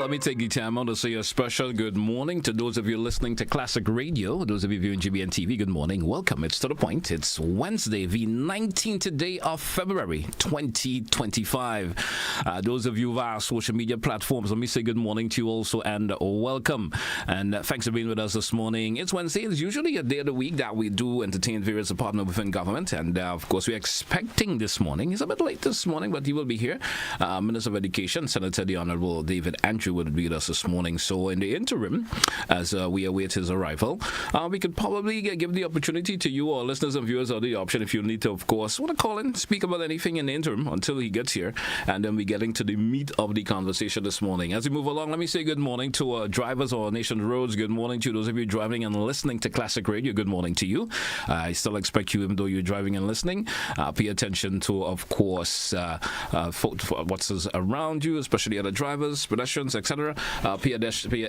Let me take the time out to say a special good morning to those of you listening to Classic Radio, those of you viewing GBN TV, good morning. Welcome. It's to the point. It's Wednesday, the 19th day of February, 2025. Those of you via social media platforms, let me say good morning to you also and welcome. And thanks for being with us this morning. It's Wednesday. It's usually a day of the week that we do entertain various departments within government. And of course, we're expecting this morning. It's a bit late this morning, but he will be here. Minister of Education, Senator the Honorable David Andrew, would be with us this morning. So in the interim, as we await his arrival, we could probably give the opportunity to you, our listeners and viewers, or the option if you need to, of course, want to call in, speak about anything in the interim until he gets here, and then we're getting to the meat of the conversation this morning. As we move along, let me say good morning to drivers on our nation's roads. Good morning to those of you driving and listening to Classic Radio. Good morning to you. I still expect you, even though you're driving and listening, pay attention to, of course, what's around you, especially other drivers, pedestrians, etc. Pay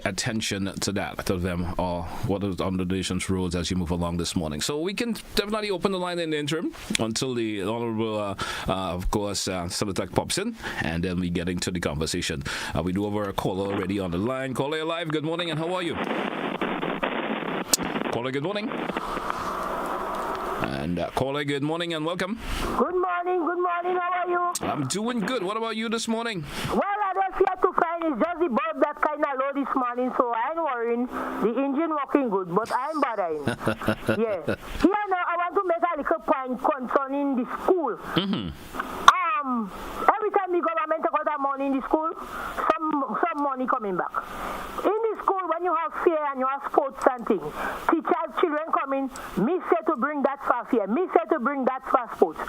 attention to that, to them, or what is on the nation's roads as you move along this morning. So we can definitely open the line in the interim until the Honorable, of course, Senator pops in, and then we get into the conversation. We do have a caller already on the line. Caller, you're live. Good morning, and how are you? Caller, good morning. And caller, good morning and welcome. Good morning, how are you? I'm doing good. What about you this morning? Well, I just here to find it's just the bulb that kind of low this morning, so I ain't worrying. The engine working good, but I'm bothering. Yeah. Here now, I want to make a little point concerning the school. Every time the government take out money in the school, some money coming back. In the school, when you have fair and you have sports and things, children come in, me say to bring that for fair, me say to bring that for sports.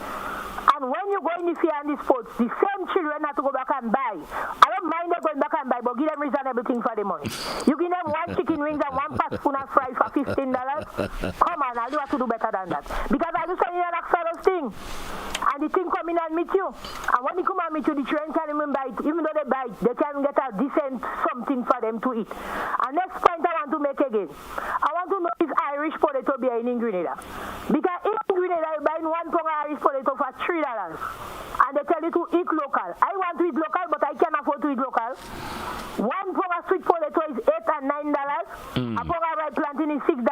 And when you go in the fair and the sports, the same children have to go back and buy. I don't mind them going back and buy, but give them reasonable thing for the money. You give them one chicken wings and one pot spoon of fries for $15. Come on, I'll do have to do better than that. Because I do something like that thing. And the thing come in and meet you. And when they come and meet you, the children can't even buy it. Even though they buy it, they can't get a decent something for them to eat. And next point I want to make again. I want to know if Irish potato be in Grenada. Because in Grenada, you buy one pound of Irish potato for $3. And they tell you to eat local. I want to eat local, but I can't afford to eat local. One pound of sweet potato is $8 and $9. A pound of ripe plantain is $6.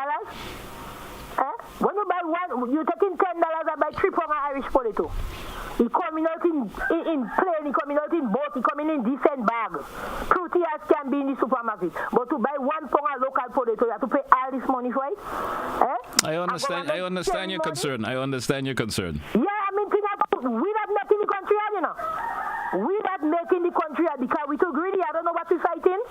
When you buy one, you're taking $10 and buy 3 pounds of Irish potato. He coming out in plain, he coming out in boat, he coming in decent bag. Pretty as can be in the supermarket. But to buy 1 pound of local potato, you have to pay all this money for it. I understand your concern. I understand your concern. Yeah, I mean, think about we not making the country, you know. We not making the country because we too greedy. I don't know what we're fighting.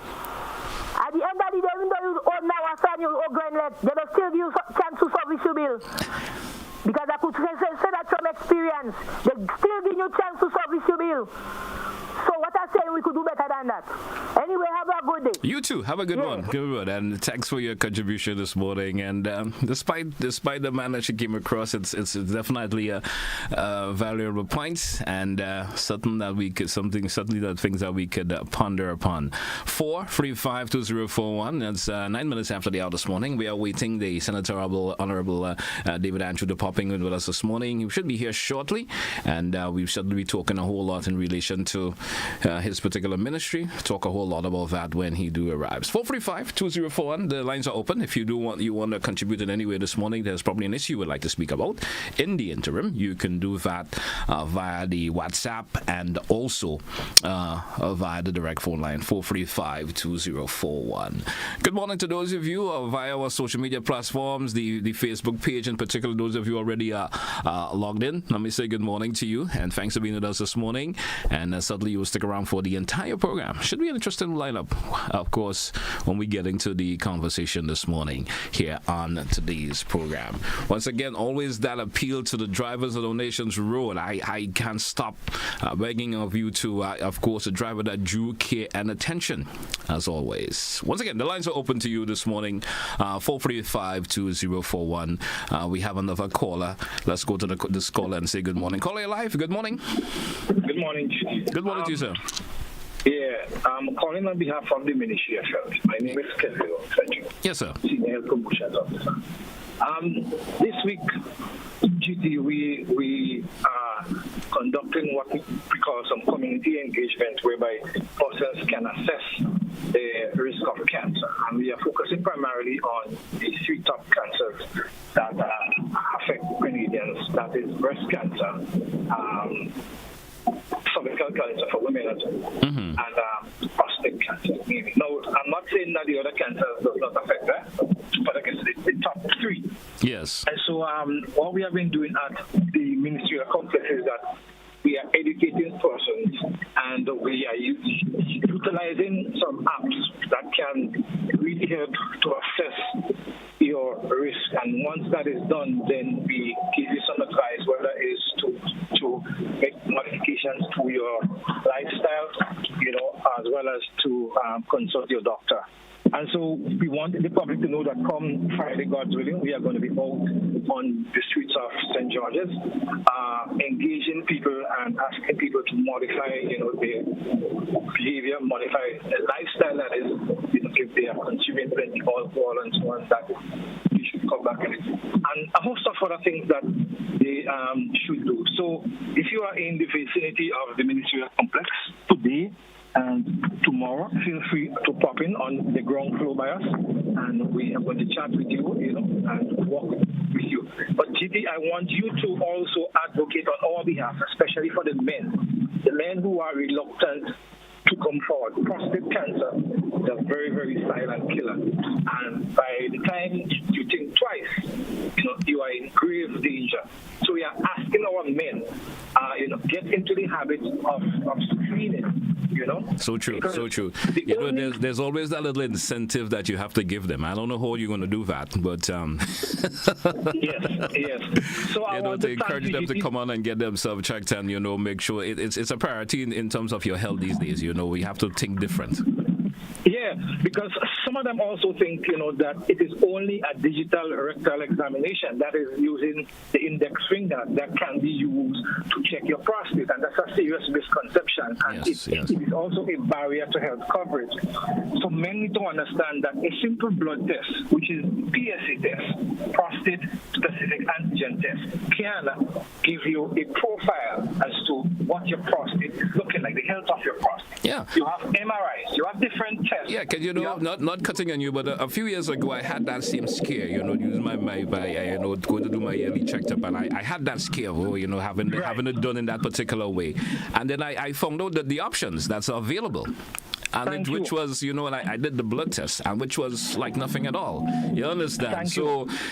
At the end of the day, even though you own now a son, you own Glen, they will still give you a chance to service your bill. Because I could say that from experience. They still give you a chance to service your bill. So what I say, we could do better than that. Anyway, have a good day. You too. Have a good one. Good. And thanks for your contribution this morning. And despite the manner she came across, it's definitely a valuable point, and something that we could things that we could ponder upon. 4352041. That's 9 minutes after the hour this morning. We are waiting the Senator Honorable David Andrew to pop in with us this morning. He should be here shortly, and we should be talking a whole lot in relation to his particular ministry. Talk a whole lot about that when he do arrives. 435-2041. The lines are open. If you want to contribute in any way this morning, there's probably an issue you would like to speak about. In the interim, you can do that via the WhatsApp and also via the direct phone line 435-2041. Good morning to those of you via our social media platforms, the Facebook page in particular. Those of you already logged in, let me say good morning to you and thanks for being with us this morning. And certainly you will stick around for the entire program. Should be an interesting lineup, of course, when we get into the conversation this morning here on today's program. Once again, always that appeal to the drivers of the nation's road. I can't stop begging of you to, of course, a driver that drew care and attention, as always. Once again, the lines are open to you this morning, 435-2041. We have another caller. Let's go to this caller and say good morning. Caller, live. Good morning. Good morning. Good morning to you, sir. Yeah, I'm calling on behalf of the Ministry of Health. My name is Kelvin. Yes, sir. Senior Health Promotions Officer. This week, GT, we conducting what we call some community engagement, whereby persons can assess the risk of cancer. And we are focusing primarily on the three top cancers that affect Grenadians, that is breast cancer, cervical cancer for women as well, and prostate cancer. Now, I'm not saying that the other cancers does not affect that, but I guess the top three. Yes. And so what we have been doing at the ministerial complex is that we are educating persons and we are utilizing some apps that can really help to assess your risk. And once that is done, then we give you some advice, whether it is to make modifications to your lifestyle, as well as to consult your doctor. And so we want the public to know that come Friday, God's willing, we are going to be out on the streets of St. George's, engaging people and asking people to modify, their behavior, modify the lifestyle, that is, if they are consuming plenty of alcohol and so on, that we should come back in it. And a host of other things that they should do. So if you are in the vicinity of the ministerial complex today, and tomorrow, feel free to pop in on the ground floor by us, and we are going to chat with you, and walk with you. But GT, I want you to also advocate on our behalf, especially for the men who are reluctant to come forward. Prostate cancer is a very, very silent killer, and by the time you think twice, you are in grave danger. So we are asking our men, get into the habit of screening. So true, so true. There's always that little incentive that you have to give them. I don't know how you're going to do that, but yes. So I want to encourage them to come on and get themselves checked and make sure it's a priority in terms of your health these days. We have to think different. Yeah, because some of them also think, that it is only a digital rectal examination that is using the index finger that can be used to check your prostate, and that's a serious misconception. And it is also a barrier to health coverage. So men need to understand that a simple blood test, which is PSA test, prostate-specific antigen test, can give you a profile as to what your prostate is looking like, the health of your prostate. Yeah. You have MRIs, you have different tests. Yeah, because not cutting on you, but a few years ago I had that same scare. Using my going to do my yearly checkup, and I had that scare of having it done in that particular way, and then I found out that the options that's available. And which was, I did the blood test, and which was like nothing at all. You understand?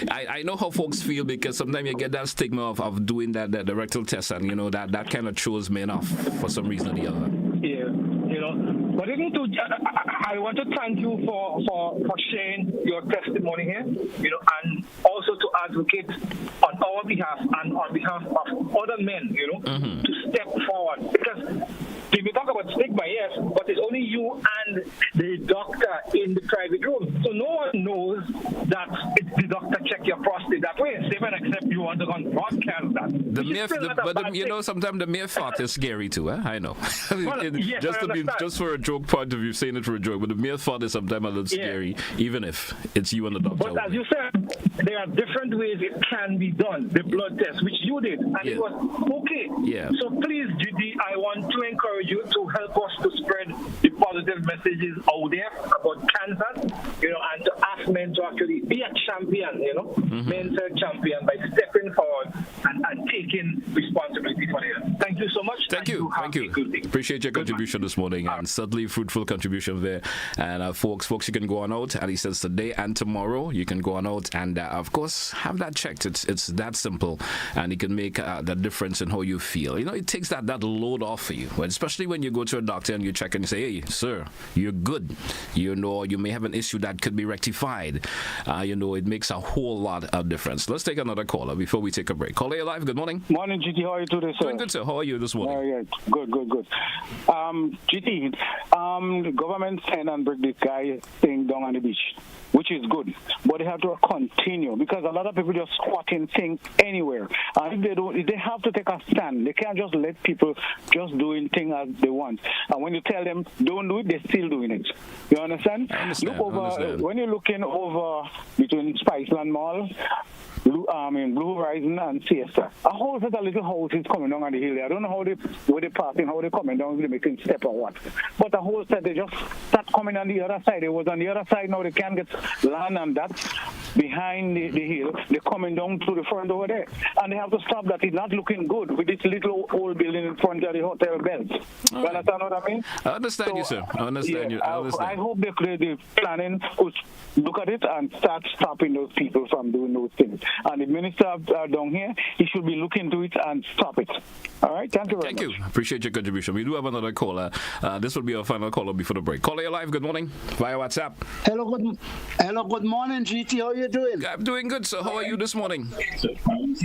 I know how folks feel, because sometimes you get that stigma of doing the rectal test, and that kind of throws men off for some reason or the other. Yeah, but I want to thank you for sharing your testimony here, and also to advocate on our behalf and on behalf of other men, to step forward, because we talk about stigma, yes, but it's only you and the doctor in the private room. So no one knows that it's the doctor check your prostate that way. Save and except you want to go and broadcast that. Sometimes the mere thought is scary too. I know. Well, just for a joke point of view, saying it for a joke, but the mere thought is sometimes a little scary, even if it's you and the doctor. But as you said, there are different ways it can be done. The blood test, which you did, and it was okay. Yeah. So please, Judy, I want to encourage you to help us to spread the positive messages out there about cancer, and to ask men to actually be a champion, men's health champion, by stepping forward and taking responsibility for it. Thank you so much. Thank you. Appreciate your contribution this morning, and certainly fruitful contribution there. And folks, you can go on out, and he says today and tomorrow, you can go on out and, of course, have that checked. It's that simple, and it can make the difference in how you feel. It takes that load off for you, especially when you go to a doctor and you check and you say, hey, sir, you're good. You may have an issue that could be rectified. It makes a whole lot of difference. Let's take another caller before we take a break. Caller, you're live. Good morning. Morning, GT. How are you today, sir? Doing good, sir. How are you this morning? Yeah. Good. GT, the government sent and bring this guy thing down on the beach, which is good, but they have to continue, because a lot of people just squatting things anywhere, and if they have to take a stand. They can't just let people just doing things as they want, and when you tell them don't do it, they're still doing it. You understand? I understand. When you're looking over between Spiceland Mall, Blue Horizon and Siesta. A whole set of little houses coming down on the hill. I don't know where they're passing, how they're coming down, they're making step or what. But the whole set, they just start coming on the other side. It was on the other side, now they can't get land, and that's behind the hill. They're coming down to the front over there. And they have to stop that. It's not looking good with this little old building in front of the hotel belt. You understand what I mean? I understand you, sir. I understand you. I hope they're planning to look at it and start stopping those people from doing those things. And the minister down here, he should be looking to it and stop it. All right, thank you very much. Thank you. Appreciate your contribution. We do have another caller. This will be our final caller before the break. Caller, you're live. Good morning via WhatsApp. Hello, good morning, GT. How are you doing? I'm doing good, sir. How are you this morning?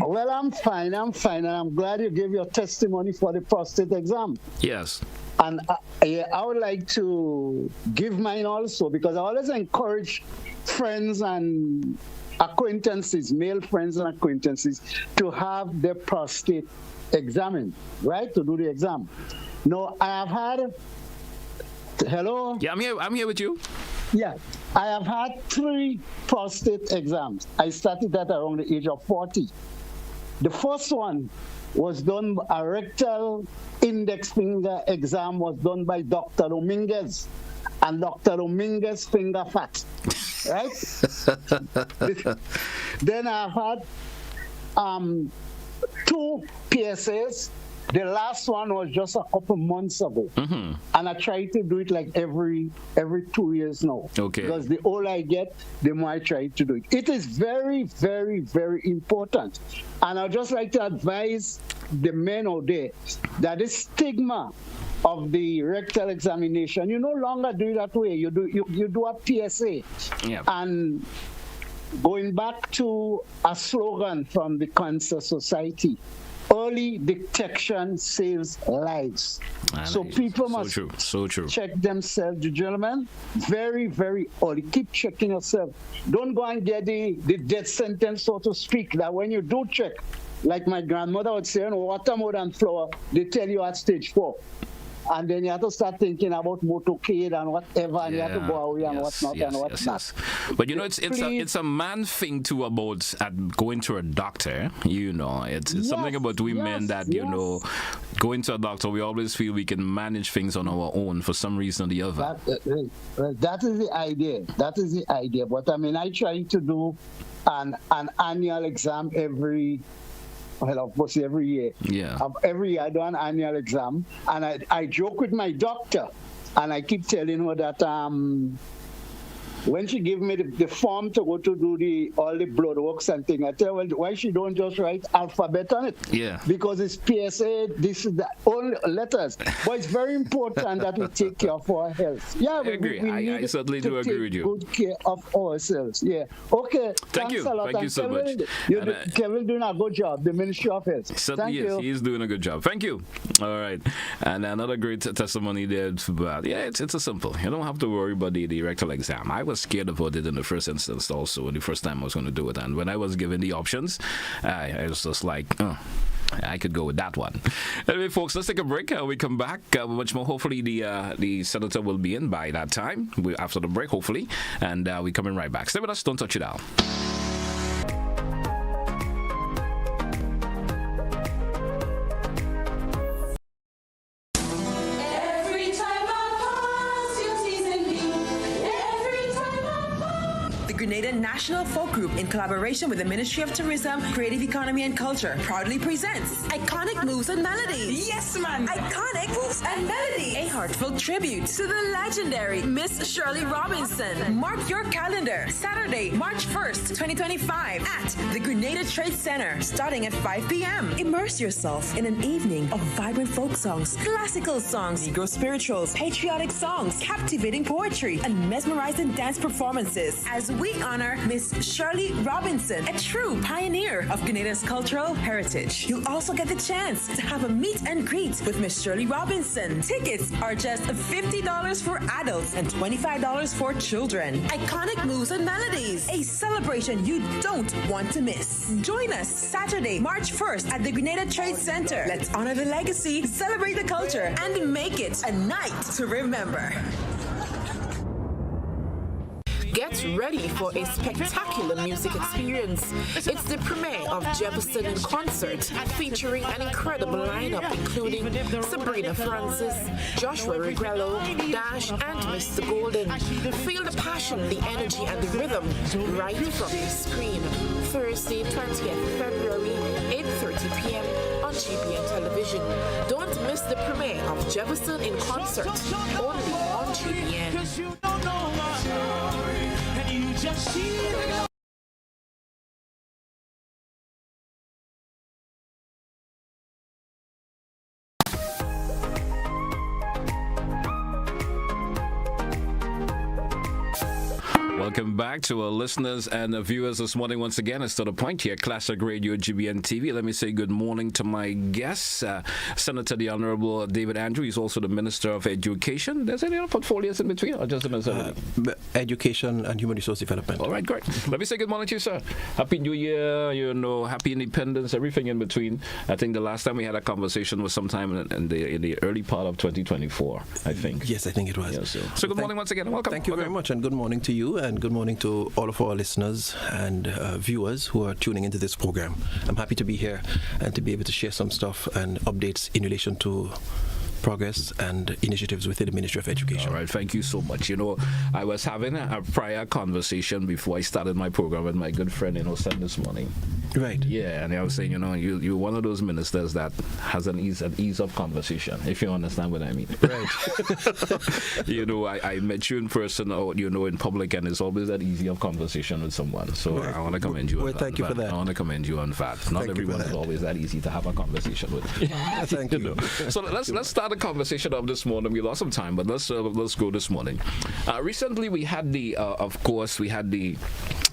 Well, I'm fine, and I'm glad you gave your testimony for the prostate exam. Yes. And I would like to give mine also, because I always encourage friends and acquaintances, male friends and acquaintances, to have their prostate examined, right? To do the exam. No, I have had. Hello? Yeah, I'm here with you. Yeah, I have had 3 prostate exams. I started that around the age of 40. The first one was done, a rectal index finger exam was done by Dr. Dominguez, and Dr. Dominguez finger fat, right? Then I've had 2 PSAs. The last one was just a couple months ago, and I try to do it like every 2 years now. Okay. Because the older I get, the more I try to do it. It is very, very, very important, and I'd just like to advise the men out there that this stigma of the rectal examination, you no longer do it that way. You do a PSA, and going back to a slogan from the Cancer Society. Early detection saves lives. So people must check themselves, gentlemen, very, very early. Keep checking yourself. Don't go and get the death sentence, so to speak, that when you do check, like my grandmother would say, water more than flour, they tell you at stage 4. And then you have to start thinking about motorcade and whatever, and you have to go away and whatnot and whatnot. But it's a man thing too about going to a doctor. It's something about we men that going to a doctor. We always feel we can manage things on our own for some reason or the other. That is the idea. That is the idea. But I mean, I try to do an annual exam every year. Yeah. Every year I do an annual exam, and I joke with my doctor, and I keep telling her that when she gave me the form to go to do all the blood works and things, I tell her, well, why she don't just write alphabet on it? Yeah. Because it's PSA, this is the only letters. But it's very important that we take care of our health. Yeah, I agree. I certainly do agree with you. Good care of ourselves. Yeah. Okay. Thank you. A lot. Thank you so much. Kevin doing a good job, the Ministry of Health. Certainly is. He's doing a good job. Thank you. All right. And another great testimony there. It's a simple. You don't have to worry about the rectal exam. I was scared about it in the first instance also, the first time I was going to do it. And when I was given the options, I was just like, I could go with that one. Anyway, folks, let's take a break. We come back much more. Hopefully, the senator will be in by that time. After the break, hopefully. And we're coming right back. Stay with us. Don't touch it out. Grenada National Folk Group, in collaboration with the Ministry of Tourism, Creative Economy and Culture, proudly presents Iconic Moves and Melodies. Yes, man! Iconic Moves and Melodies. A heartfelt tribute to the legendary Miss Shirley Robinson. Mark your calendar. Saturday, March 1st, 2025 at the Grenada Trade Center, starting at 5 p.m. Immerse yourself in an evening of vibrant folk songs, classical songs, Negro spirituals, patriotic songs, captivating poetry, and mesmerizing dance performances as we honor Miss Shirley Robinson, a true pioneer of Grenada's cultural heritage. You'll also get the chance to have a meet and greet with Miss Shirley Robinson. Tickets are just $50 for adults and $25 for children. Iconic Moves and Melodies, a celebration you don't want to miss. Join us Saturday, March 1st at the Grenada Trade Center. Let's honor the legacy, celebrate the culture, and make it a night to remember. Get ready for a spectacular music experience. It's the premiere of Jefferson in Concert, featuring an incredible lineup including Sabrina Francis, Joshua Regrello, Dash, and Mr. Golden. Feel the passion, the energy, and the rhythm right from the screen. Thursday, 20th February, 8:30 p.m. on GBN Television. Don't miss the premiere of Jefferson in Concert, only on GBN. Welcome back to our listeners and viewers this morning. Once again, it's to the point here, Classic Radio, GBN TV. Let me say good morning to my guests, Senator the Honorable David Andrew. He's also the Minister of Education. There's any other portfolios in between, or just the Minister? Education and Human Resource Development. All right, great. Let me say good morning to you, sir. Happy New Year, happy Independence, everything in between. I think the last time we had a conversation was sometime in the early part of 2024, I think. Yes, I think it was. Yeah, so good morning once again. Welcome. Thank you very much, and good morning to you, and good morning to all of our listeners and viewers who are tuning into this program. I'm happy to be here and to be able to share some stuff and updates in relation to progress and initiatives within the Ministry of Education. All right, thank you so much. I was having a prior conversation before I started my program with my good friend Innocent this morning. Right. Yeah, and I was saying, you're one of those ministers that has an ease of conversation, if you understand what I mean. Right. I met you in person or, in public, and it's always that easy of conversation with someone. So right. I want to commend you on that. Thank you for that. I want to commend you on that. Not everyone is always that easy to have a conversation with. Thank you. So let's start the conversation of this morning. We lost some time, but let's go this morning. Recently, we had the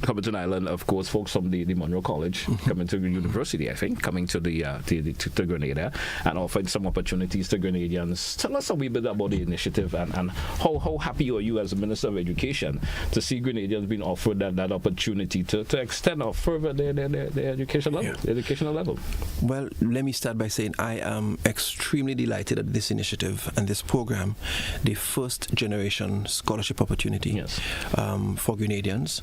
Comington Island, of course, folks from the Monroe College coming to the university, I think, coming to to Grenada and offering some opportunities to Grenadians. Tell us a wee bit about the initiative and how happy are you as a Minister of Education to see Grenadians being offered that opportunity to extend or further their education level, educational level. Well, let me start by saying I am extremely delighted at this initiative and this program, the first generation scholarship opportunity for Grenadians,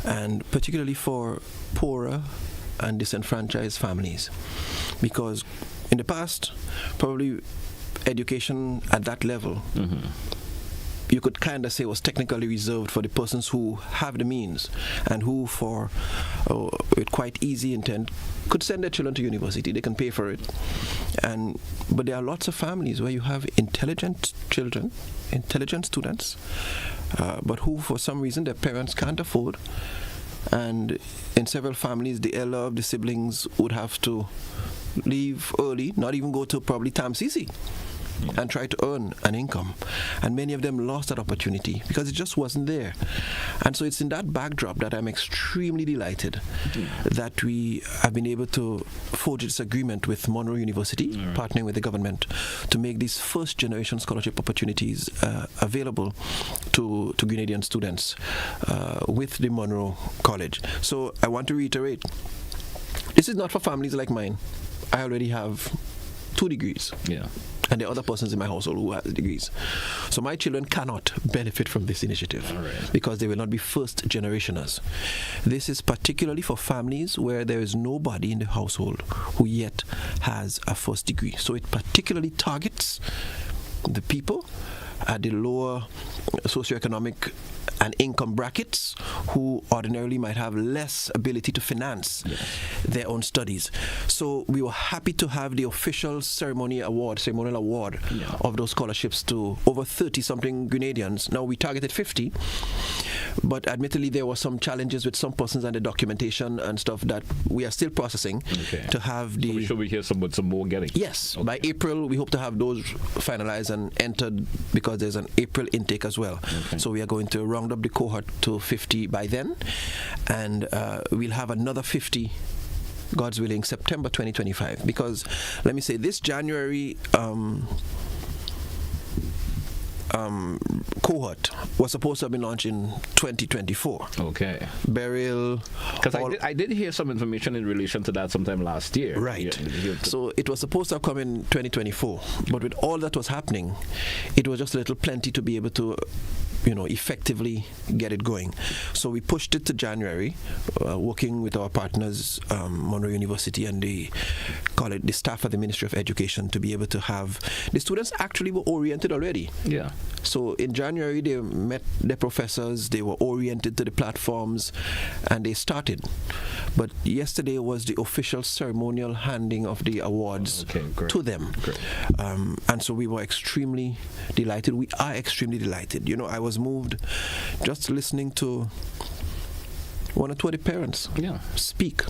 and particularly for poorer and disenfranchised families, because in the past, probably education at that level, you could kind of say was technically reserved for the persons who have the means and who, for with quite easy intent, could send their children to university. They can pay for it. But there are lots of families where you have intelligent children, intelligent students, but who, for some reason, their parents can't afford. And in several families, the elder of the siblings would have to leave early, not even go to probably TAMCC, and try to earn an income. And many of them lost that opportunity because it just wasn't there. And so it's in that backdrop that I'm extremely delighted that we have been able to forge this agreement with Monroe University, partnering with the government, to make these first generation scholarship opportunities available to Grenadian students with the Monroe College. So I want to reiterate, this is not for families like mine. I already have 2 degrees. Yeah. And there are other persons in my household who have degrees. So my children cannot benefit from this initiative because they will not be first generationers. This is particularly for families where there is nobody in the household who yet has a first degree. So it particularly targets the people at the lower socioeconomic and income brackets who ordinarily might have less ability to finance their own studies. So we were happy to have the official ceremonial award of those scholarships to over 30-something Grenadians. Now we targeted 50, but admittedly there were some challenges with some persons and the documentation and stuff that we are still processing to have the... So we should be here some more getting? Yes. By April we hope to have those finalized and entered because there's an April intake as well. So we are going to round up the cohort to 50 by then, and we'll have another 50, God's willing, September 2025. Because let me say, this January cohort was supposed to have been launched in 2024. Okay. Burial. Because I did hear some information in relation to that sometime last year. Right. Yeah. So it was supposed to have come in 2024, but with all that was happening, it was just a little plenty to be able to effectively get it going. So we pushed it to January, working with our partners, Monroe University and the staff at the Ministry of Education, to be able to have the students actually were oriented already. Yeah. So in January they met their professors, they were oriented to the platforms, and they started. But yesterday was the official ceremonial handing of the awards to them. Great. And so we were extremely delighted. We are extremely delighted. I was moved just listening to one or two of the parents speak.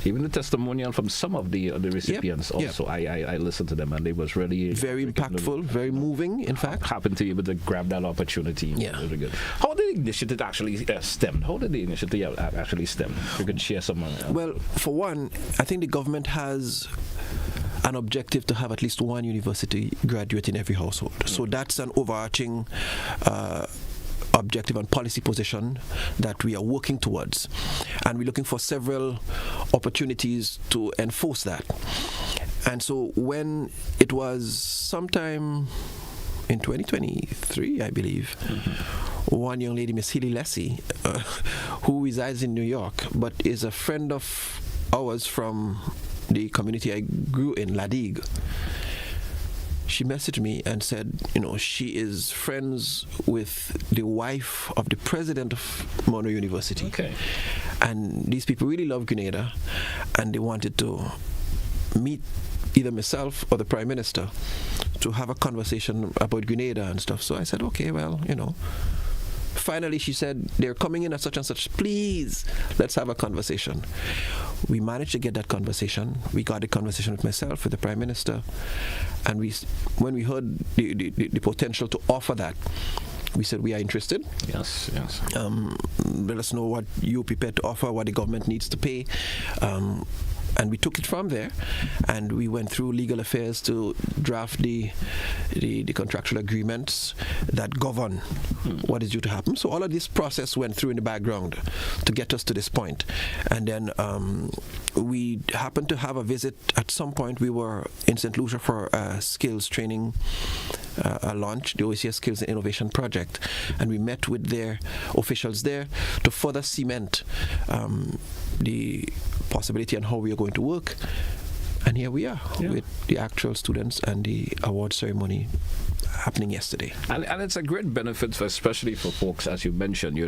Even the testimonial from some of the recipients also. I listened to them, and it was really very impactful, very moving, in fact. Happened to be able to grab that opportunity. Yeah. Really good. How did the initiative actually stem? How did the initiative actually stem? If you could share some. Well, for one, I think the government has an objective to have at least one university graduate in every household. So that's an overarching objective and policy position that we are working towards, and we're looking for several opportunities to enforce that. And so when it was sometime in 2023, I believe, one young lady, Miss Hilly Lessie, who resides in New York but is a friend of ours from the community I grew in, Ladigue, she messaged me and said, she is friends with the wife of the president of Monroe University. Okay. And these people really love Grenada, and they wanted to meet either myself or the Prime Minister to have a conversation about Grenada and stuff. So I said, okay, well, Finally, she said, they're coming in at such and such. Please, let's have a conversation. We managed to get that conversation. We got a conversation with myself, with the Prime Minister. And when we heard the potential to offer that, we said we are interested. Yes. Let us know what you're prepared to offer, what the government needs to pay. And we took it from there, and we went through legal affairs to draft the contractual agreements that govern what is due to happen. So all of this process went through in the background to get us to this point. And then we happened to have a visit at some point. We were in St. Lucia for a skills training launch, the OECS Skills and Innovation Project, and we met with their officials there to further cement the possibility and how we are going to work. And here we are with the actual students and the award ceremony happening yesterday. And it's a great benefit, especially for folks, as you mentioned,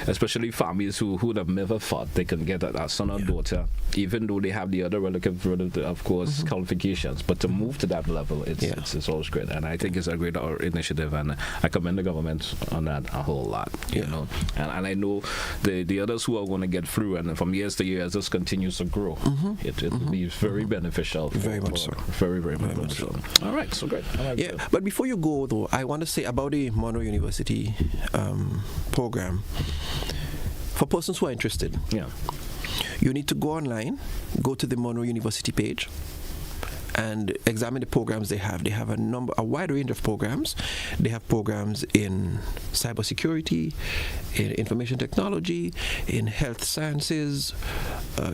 especially families who would have never thought they can get a son or daughter, even though they have the other relative, of course, qualifications. But to move to that level, it's always great. And I think it's a great initiative, and I commend the government on that a whole lot, you know. And I know the others who are going to get through, and from years to years, this continues to grow. It will be very beneficial. Very much so. Very, very much so. All right, so great. But before you go, though, I want to say about the Monroe University program. For persons who are interested, you need to go online, go to the Monroe University page, and examine the programs they have. They have a wide range of programs. They have programs in cybersecurity, in information technology, in health sciences,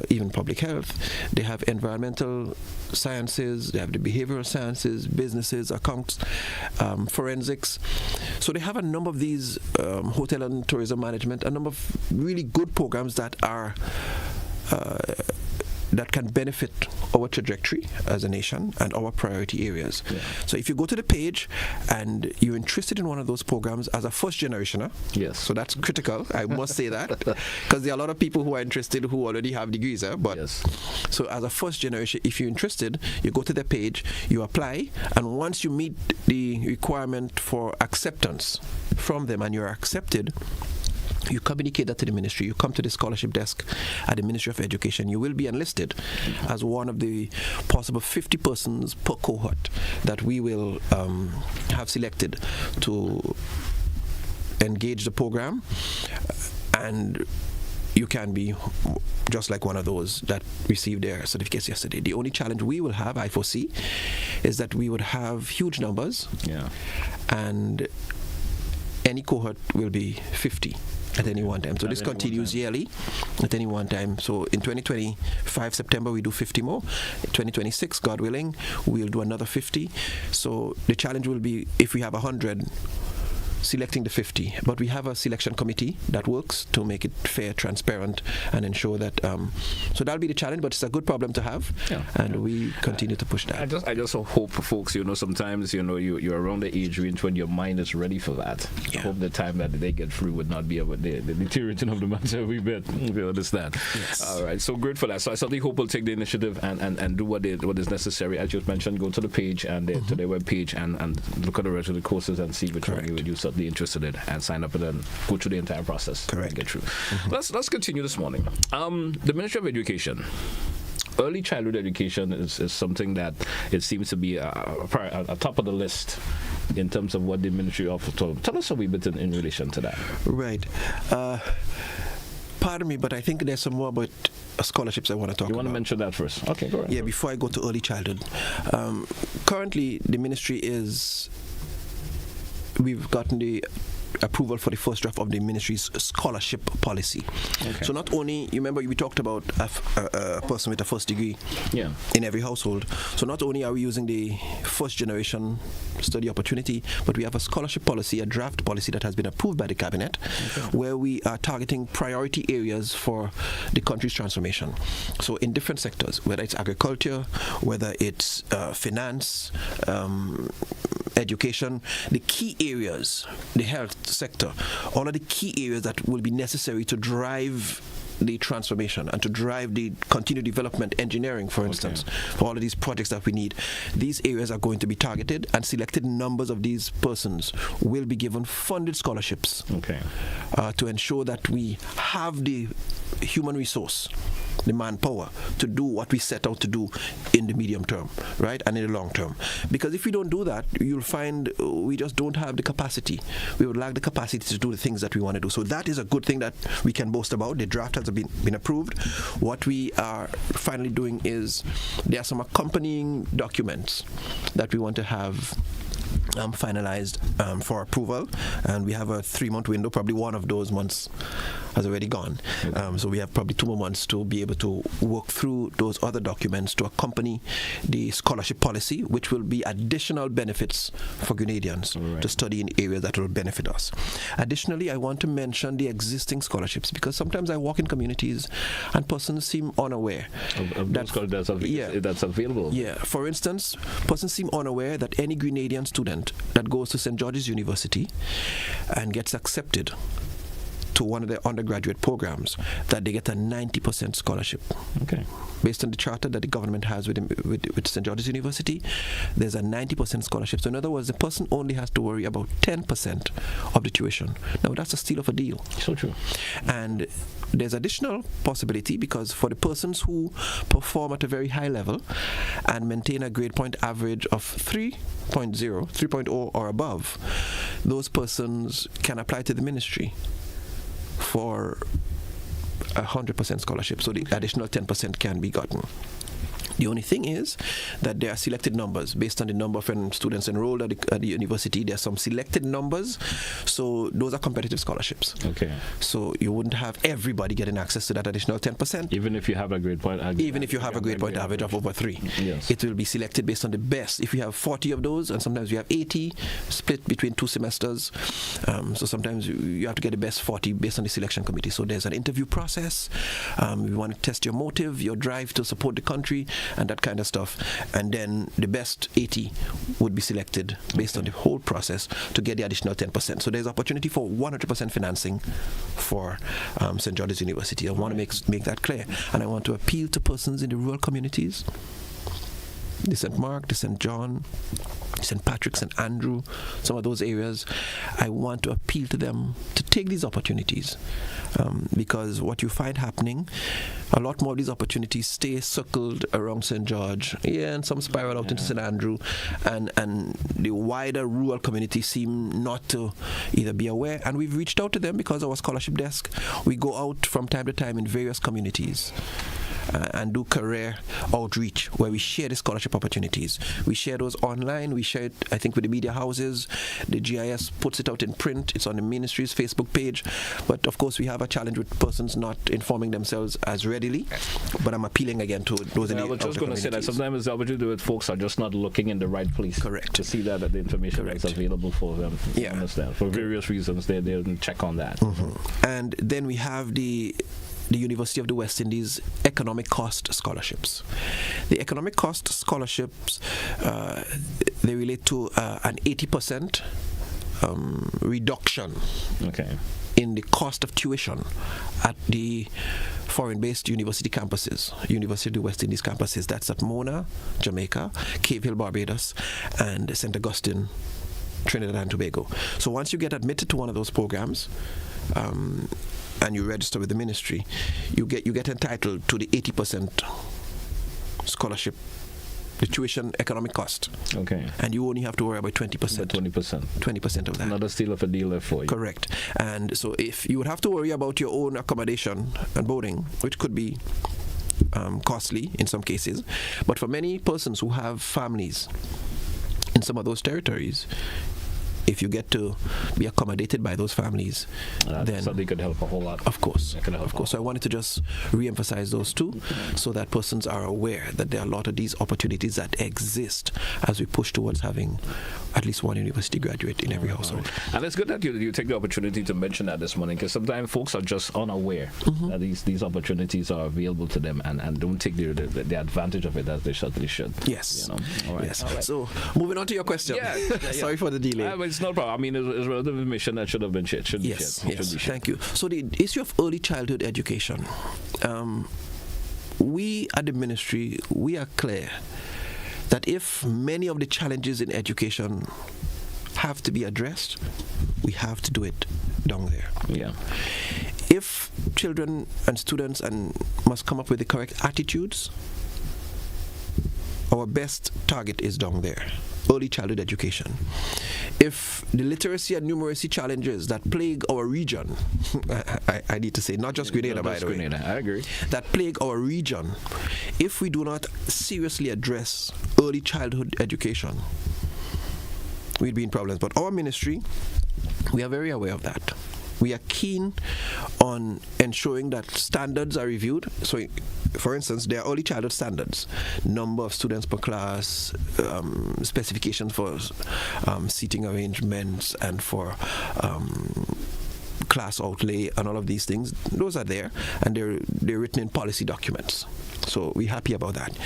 even public health. They have environmental sciences, they have the behavioral sciences, businesses, accounts, forensics. So they have a number of these, hotel and tourism management, a number of really good programs that are that can benefit our trajectory as a nation and our priority areas. So if you go to the page and you're interested in one of those programs as a first generationer, so that's critical, I must say that, because there are a lot of people who are interested who already have degrees, but so as a first generation, if you're interested, you go to the page, you apply, and once you meet the requirement for acceptance from them and you're accepted, you communicate that to the ministry. You come to the scholarship desk at the Ministry of Education. You will be enlisted as one of the possible 50 persons per cohort that we will have selected to engage the program. And you can be just like one of those that received their certificates yesterday. The only challenge we will have, I foresee, is that we would have huge numbers. And any cohort will be 50 at any one time. So this continues yearly at any one time. So in 2025 September we do 50 more. In 2026, God willing, we'll do another 50. So the challenge will be, if we have 100, selecting the 50, but we have a selection committee that works to make it fair, transparent, and ensure that so that'll be the challenge, but it's a good problem to have, and we continue to push that. I just hope for folks, sometimes you're around the age range when your mind is ready for that. I hope the time that they get through would not be about the deteriorating of the matter we bet. You understand? Yes. All right, so great for that. So I certainly hope we'll take the initiative and do what is necessary. As you mentioned, go to the page and to their web page and look at the rest of the courses and see which one you certainly interested in, and sign up and then go through the entire process. Correct. And get through. Let's continue this morning. The Ministry of Education. Early childhood education is something that it seems to be a top of the list in terms of what the ministry offers. Tell us a wee bit in relation to that. Right. Pardon me, but I think there's some more about scholarships I want to talk about. You want to mention that first? Okay, go ahead. Yeah, before I go to early childhood. Currently, the ministry we've gotten the approval for the first draft of the ministry's scholarship policy. Okay. So not only, you remember we talked about a person with a first degree in every household. So not only are we using the first generation study opportunity, but we have a scholarship policy, a draft policy that has been approved by the cabinet, where we are targeting priority areas for the country's transformation. So in different sectors, whether it's agriculture, whether it's finance, education, the key areas, the health sector, all of the key areas that will be necessary to drive the transformation and to drive the continued development, engineering, for instance, for all of these projects that we need. These areas are going to be targeted, and selected numbers of these persons will be given funded scholarships to ensure that we have the human resource, the manpower, to do what we set out to do in the medium term, right, and in the long term. Because if we don't do that, you'll find we just don't have the capacity. We would lack the capacity to do the things that we want to do. So that is a good thing that we can boast about. The draft has been approved. What we are finally doing is there are some accompanying documents that we want to have finalized for approval, and we have a 3-month window. Probably one of those months has already gone, so we have probably 2 more months to be able to work through those other documents to accompany the scholarship policy, which will be additional benefits for Grenadians to study in areas that will benefit us. Additionally, I want to mention the existing scholarships, because sometimes I walk in communities and persons seem unaware that's available. Yeah, for instance, persons seem unaware that any Grenadian student that goes to St. George's University and gets accepted to one of their undergraduate programs, that they get a 90% scholarship. Based on the charter that the government has with St. George's University, there's a 90% scholarship. So in other words, the person only has to worry about 10% of the tuition. Now that's a steal of a deal. So true. And there's additional possibility, because for the persons who perform at a very high level and maintain a grade point average of 3.0 or above, those persons can apply to the ministry for 100% scholarship. So the additional 10% can be gotten. The only thing is that there are selected numbers based on the number of students enrolled at the university. There are some selected numbers, so those are competitive scholarships. So you wouldn't have everybody getting access to that additional 10%. Even if you have a grade point average of over 3. It will be selected based on the best. If you have 40 of those, and sometimes we have 80 split between 2 semesters, so sometimes you have to get the best 40 based on the selection committee. So there's an interview process. We want to test your motive, your drive to support the country, and that kind of stuff, and then the best 80 would be selected based on the whole process to get the additional 10%. So there's opportunity for 100% financing for St. George's University. I want to make that clear, and I want to appeal to persons in the rural communities, the St. Mark, the St. John, St. Patrick, St. Andrew, some of those areas. I want to appeal to them to take these opportunities, because what you find happening, a lot more of these opportunities stay circled around St. George, and some spiral out into St. Andrew, and the wider rural community seem not to either be aware. And we've reached out to them because our scholarship desk, we go out from time to time in various communities and do career outreach where we share the scholarship opportunities. We share those online. We share it, I think, with the media houses. The GIS puts it out in print. It's on the ministry's Facebook page. But of course, we have a challenge with persons not informing themselves as readily. But I'm appealing again to those in the I was just going to say that sometimes the opportunity with folks are just not looking in the right place. Correct. To see that the information is available for them. Yeah. Understand. For various reasons, they didn't check on that. And then we have the University of the West Indies economic cost scholarships. The economic cost scholarships, they relate to an 80% reduction in the cost of tuition at the foreign-based university campuses, University of the West Indies campuses. That's at Mona, Jamaica, Cave Hill, Barbados, and St. Augustine, Trinidad and Tobago. So once you get admitted to one of those programs, and you register with the ministry, you get entitled to the 80% scholarship, the tuition economic cost. Okay. And you only have to worry about 20%. 20% of that. Another steal of a deal there for you. Correct. And so if you would have to worry about your own accommodation and boarding, which could be costly in some cases, but for many persons who have families in some of those territories, if you get to be accommodated by those families, then something could help a whole lot. Of course. So I wanted to just re-emphasize those two, so that persons are aware that there are a lot of these opportunities that exist as we push towards having at least one university graduate in every household. And it's good that you take the opportunity to mention that this morning, because sometimes folks are just unaware that these opportunities are available to them and don't take the advantage of it as they certainly should. Yes. All right. Yes. All right. So moving on to your question. Sorry for the delay. It's no problem. I mean, it's a relative mission that should have been shared. Yes. Thank you. So the issue of early childhood education, we at the ministry, we are clear that if many of the challenges in education have to be addressed, we have to do it down there. Yeah. If children and students must come up with the correct attitudes, our best target is down there. Early childhood education. If the literacy and numeracy challenges that plague our region, I need to say, not just Grenada, by the way, I agree, that plague our region, if we do not seriously address early childhood education, we'd be in problems. But our ministry, we are very aware of that. We are keen on ensuring that standards are reviewed. So, for instance, there are early childhood standards, number of students per class, specifications for seating arrangements and for class outlay and all of these things. Those are there, and they're written in policy documents. So we're happy about that.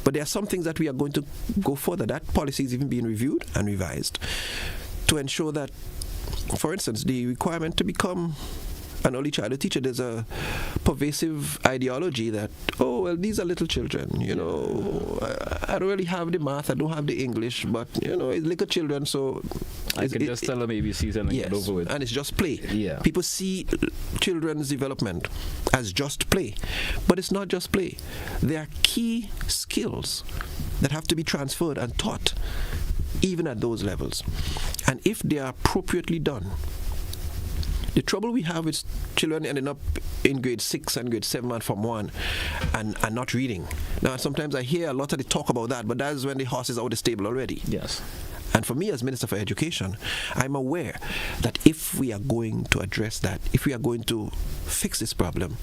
But there are some things that we are going to go further. That policy is even being reviewed and revised to ensure that, for instance, the requirement to become an early childhood teacher, there's a pervasive ideology that, oh, well, these are little children, I don't really have the math, I don't have the English, but, it's little children, so I can just tell them ABCs and get over with. And it's just play. Yeah. People see children's development as just play, but it's not just play. There are key skills that have to be transferred and taught even at those levels. And if they are appropriately done, the trouble we have is children ending up in grade 6 and grade 7 and Form 1 and not reading. Now, sometimes I hear a lot of the talk about that, but that's when the horse is out of the stable already. Yes. And for me as Minister for Education, I'm aware that if we are going to address that, if we are going to fix this problem,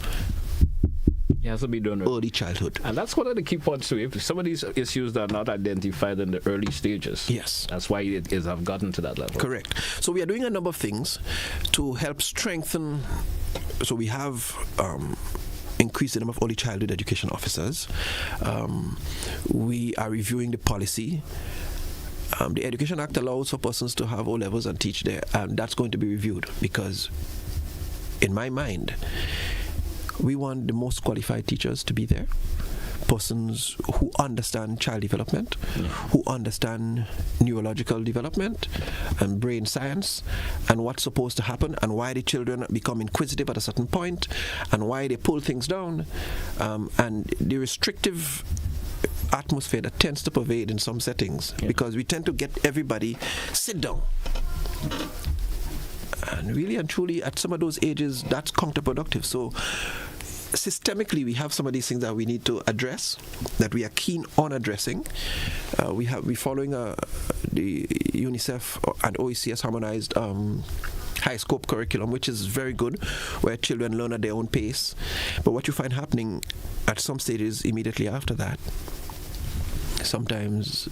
it has to be done early childhood. And that's one of the key points too. If some of these issues are not identified in the early stages, yes, that's why it is have gotten to that level. Correct. So we are doing a number of things to help strengthen. So we have increased the number of early childhood education officers. We are reviewing the policy. The Education Act allows for persons to have O levels and teach there, and that's going to be reviewed because, in my mind, we want the most qualified teachers to be there, persons who understand child development, who understand neurological development and brain science and what's supposed to happen and why the children become inquisitive at a certain point and why they pull things down, and the restrictive atmosphere that tends to pervade in some settings, because we tend to get everybody sit down. And really and truly, at some of those ages, that's counterproductive. So systemically, we have some of these things that we need to address, that we are keen on addressing. We're following the UNICEF and OECS harmonized high scope curriculum, which is very good, where children learn at their own pace. But what you find happening at some stages immediately after that, sometimes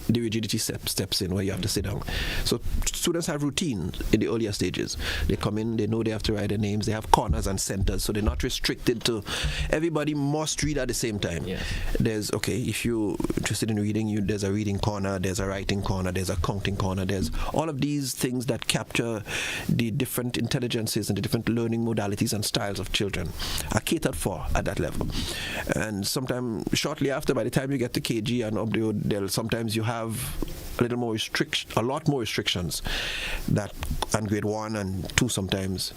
the rigidity steps in where you have to sit down. So students have routine in the earlier stages. They come in, they know they have to write their names, they have corners and centers, so they're not restricted to everybody must read at the same time. Yeah. There's, if you're interested in reading, there's a reading corner, there's a writing corner, there's a counting corner, there's all of these things that capture the different intelligences and the different learning modalities and styles of children are catered for at that level. And sometime shortly after, by the time you get to KG and up the road, sometimes you have a lot more restrictions that, and grade 1 and 2 sometimes,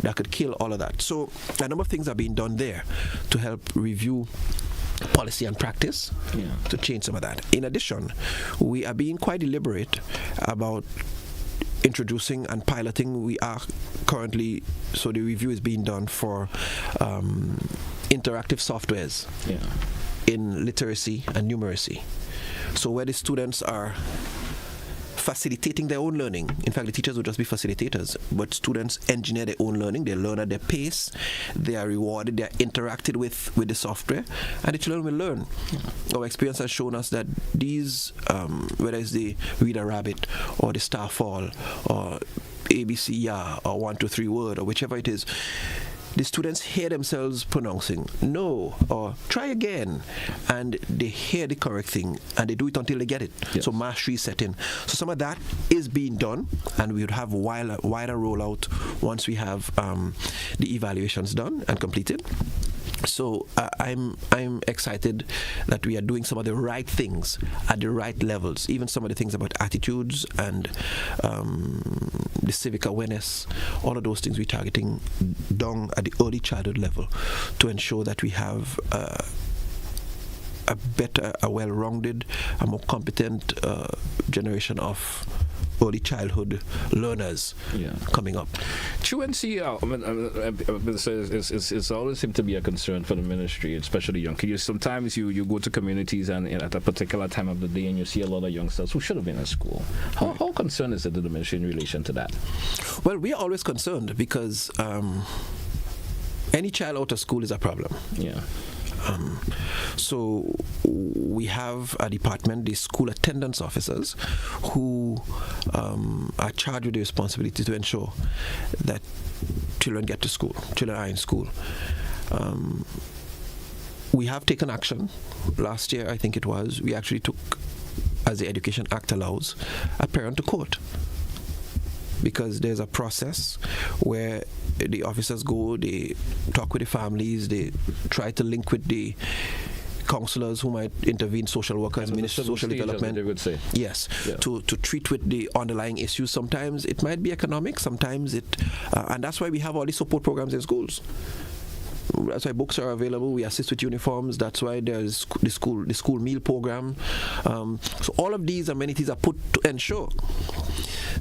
that could kill all of that. So a number of things are being done there to help review policy and practice to change some of that. In addition, we are being quite deliberate about introducing and piloting. We are currently, so the review is being done for interactive softwares in literacy and numeracy. So where the students are facilitating their own learning. In fact, the teachers will just be facilitators, but students engineer their own learning. They learn at their pace. They are rewarded. They are interacted with the software, and the children will learn. Our experience has shown us that these, whether it's the Reader Rabbit or the Star Fall or ABC or 1, 2, 3 word or whichever it is, the students hear themselves pronouncing no or try again, and they hear the correct thing and they do it until they get it. So mastery is set in. So some of that is being done, and we would have wider rollout once we have the evaluations done and completed. So I'm excited that we are doing some of the right things at the right levels, even some of the things about attitudes and the civic awareness, all of those things we're targeting down at the early childhood level to ensure that we have a better, a well-rounded, a more competent generation of early childhood learners coming up. Truancy, it's always seemed to be a concern for the ministry, especially young kids. Sometimes you go to communities and at a particular time of the day and you see a lot of youngsters who should have been at school. How concerned is it to the ministry in relation to that? Well, we are always concerned because any child out of school is a problem. So we have a department, the school attendance officers, who are charged with the responsibility to ensure that children get to school, children are in school. We have taken action. Last year, I think it was, we actually took, as the Education Act allows, a parent to court. Because there's a process where the officers go, they talk with the families, they try to link with the counselors who might intervene, social workers, Ministry of Social Development. They would say. Yes, to treat with the underlying issues. Sometimes it might be economic, sometimes it, and that's why we have all these support programs in schools. That's why books are available. We assist with uniforms. That's why there's the school meal program. So all of these amenities are put to ensure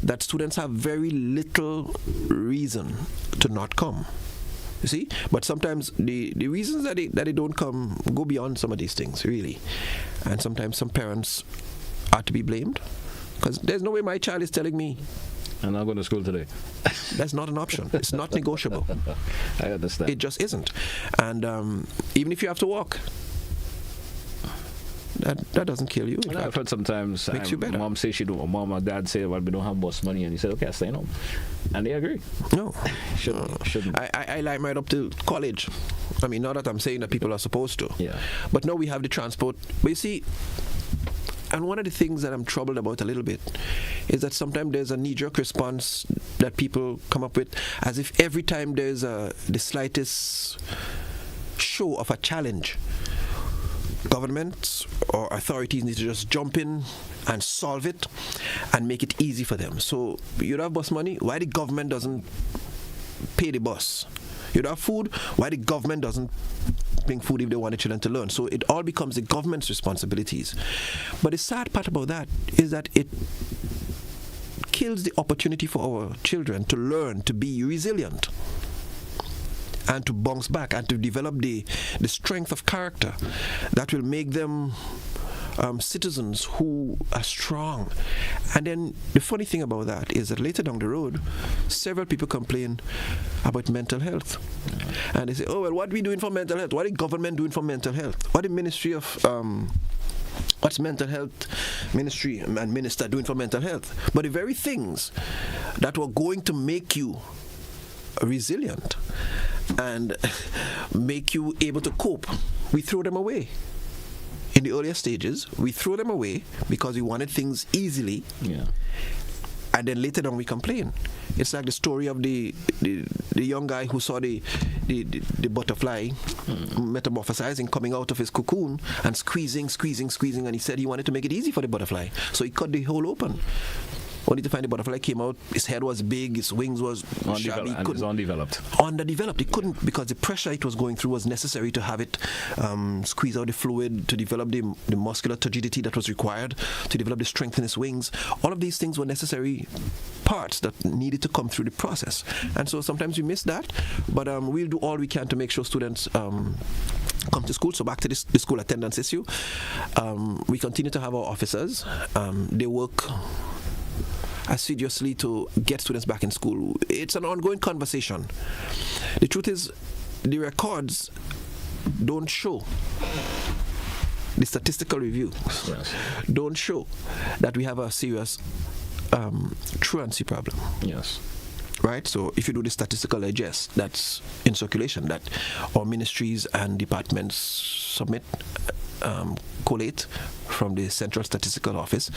that students have very little reason to not come. You see, but sometimes the reasons that they don't come go beyond some of these things, really, and sometimes some parents are to be blamed because there's no way my child is telling me, I'm not going to school today. That's not an option. It's not negotiable. I understand. It just isn't. And even if you have to walk, that doesn't kill you. I've heard sometimes makes you better. Mom say she don't. Mom or dad say, well, we don't have bus money, and he said, okay, I stay home, and they agree. No, shouldn't. I like right up to college. I mean, not that I'm saying that people are supposed to. Yeah. But no, we have the transport. But you see. And one of the things that I'm troubled about a little bit is that sometimes there's a knee-jerk response that people come up with, as if every time there's the slightest show of a challenge, governments or authorities need to just jump in and solve it and make it easy for them. So you don't have bus money, why the government doesn't pay the bus? You don't have food, why the government doesn't bring food if they want the children to learn? So it all becomes the government's responsibilities. But the sad part about that is that it kills the opportunity for our children to learn to be resilient. and to bounce back and to develop the strength of character that will make them citizens who are strong. And then the funny thing about that is that later down the road, several people complain about mental health. And they say, oh, well, what are we doing for mental health? What is government doing for mental health? What is Ministry of... what's mental health ministry and minister doing for mental health? But the very things that were going to make you resilient and make you able to cope, we throw them away. In the earlier stages, we throw them away because we wanted things easily. Yeah. And then later on we complain. It's like the story of the young guy who saw the butterfly metamorphosizing, coming out of his cocoon and squeezing, and he said he wanted to make it easy for the butterfly. So he cut the hole open. Only to find the butterfly came out, his head was big, his wings was shabby. And it was undeveloped. Underdeveloped. It couldn't, because the pressure it was going through was necessary to have it squeeze out the fluid, to develop the muscular turgidity that was required, to develop the strength in his wings. All of these things were necessary parts that needed to come through the process. And so sometimes we miss that, but we'll do all we can to make sure students come to school. So back to the school attendance issue. We continue to have our officers. They work assiduously to get students back in school. It's an ongoing conversation. The truth is, the records don't show. The statistical review don't show that we have a serious truancy problem. Yes. Right? So if you do the statistical digest that's in circulation, that our ministries and departments submit, collate from the Central Statistical Office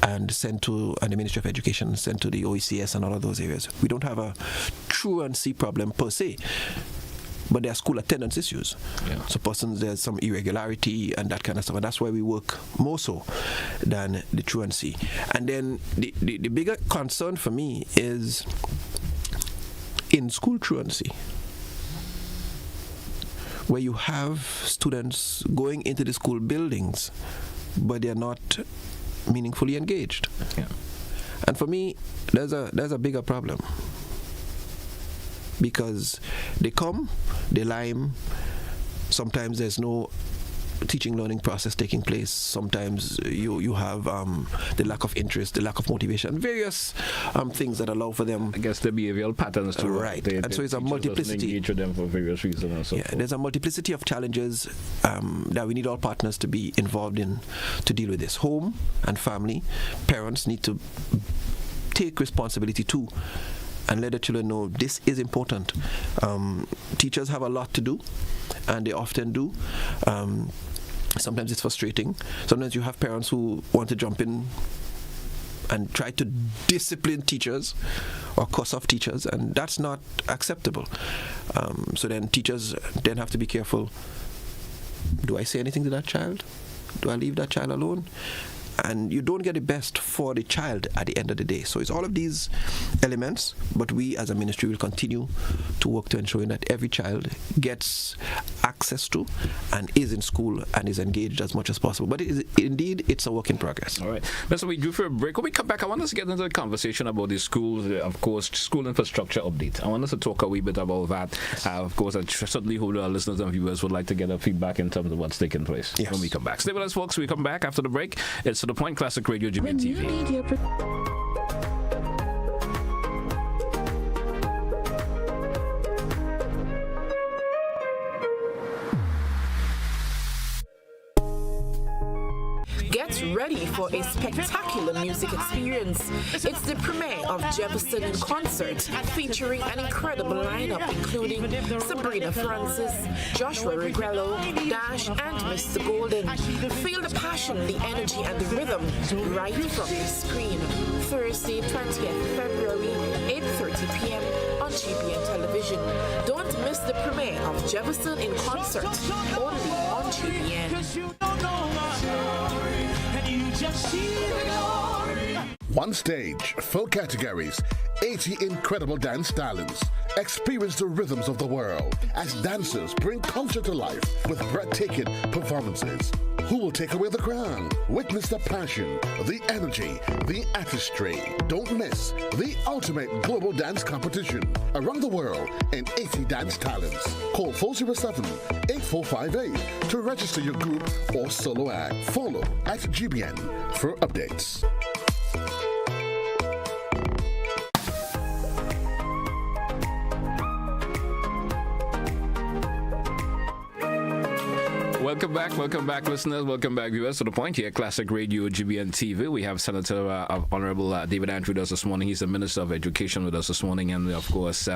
and the Ministry of Education sent to the OECS and all of those areas. We don't have a truancy problem per se, but there are school attendance issues. Yeah. So there's some irregularity and that kind of stuff, and that's why we work more so than the truancy. And then the bigger concern for me is in school truancy, where you have students going into the school buildings, but they are not meaningfully engaged. Yeah. And for me, there's a bigger problem, because they come, they lime. Sometimes there's no teaching learning process taking place. Sometimes you have the lack of interest, the lack of motivation, various things that allow for them. I guess the behavioral patterns too. Right. And so it's a multiplicity. Engage with them for various reasons and so forth. There's a multiplicity of challenges that we need all partners to be involved in to deal with this. Home and family, parents need to take responsibility too and let the children know this is important. Teachers have a lot to do, and they often do. Sometimes it's frustrating. Sometimes you have parents who want to jump in and try to discipline teachers or cuss off teachers, and that's not acceptable. So then teachers then have to be careful. Do I say anything to that child? Do I leave that child alone? And you don't get the best for the child at the end of the day. So it's all of these elements, but we as a ministry will continue to work to ensuring that every child gets access to and is in school and is engaged as much as possible. But indeed, it's a work in progress. All right. So we do for a break. When we come back, I want us to get into the conversation about the schools, of course, school infrastructure update. I want us to talk a wee bit about that. Of course, I certainly hope our listeners and viewers would like to get a feedback in terms of what's taking place when we come back. Stay with us, folks. We come back after the break. It's The Point, Classic Radio, GBN TV. Get ready for a spectacular music experience. It's the premiere of Jefferson in concert, featuring an incredible lineup including Sabrina Francis, Joshua Regrello, Dash, and Mr. Golden. Feel the passion, the energy, and the rhythm right from the screen. Thursday, 20th February, 8:30 p.m. on GBN Television. Don't miss the premiere of Jefferson in concert, only on GBN. One stage, full categories, 80 incredible dance talents. Experience the rhythms of the world as dancers bring culture to life with breathtaking performances. Who will take away the crown? Witness the passion, the energy, the artistry. Don't miss the ultimate global dance competition around the world in 80 dance talents. Call 407-8458 to register your group or solo act. Follow at GBN for updates. Welcome back, listeners. Welcome back, viewers, to The Point here, Classic Radio, GBN TV. We have Senator Honorable David Andrew with us this morning. He's the Minister of Education with us this morning. And, of course,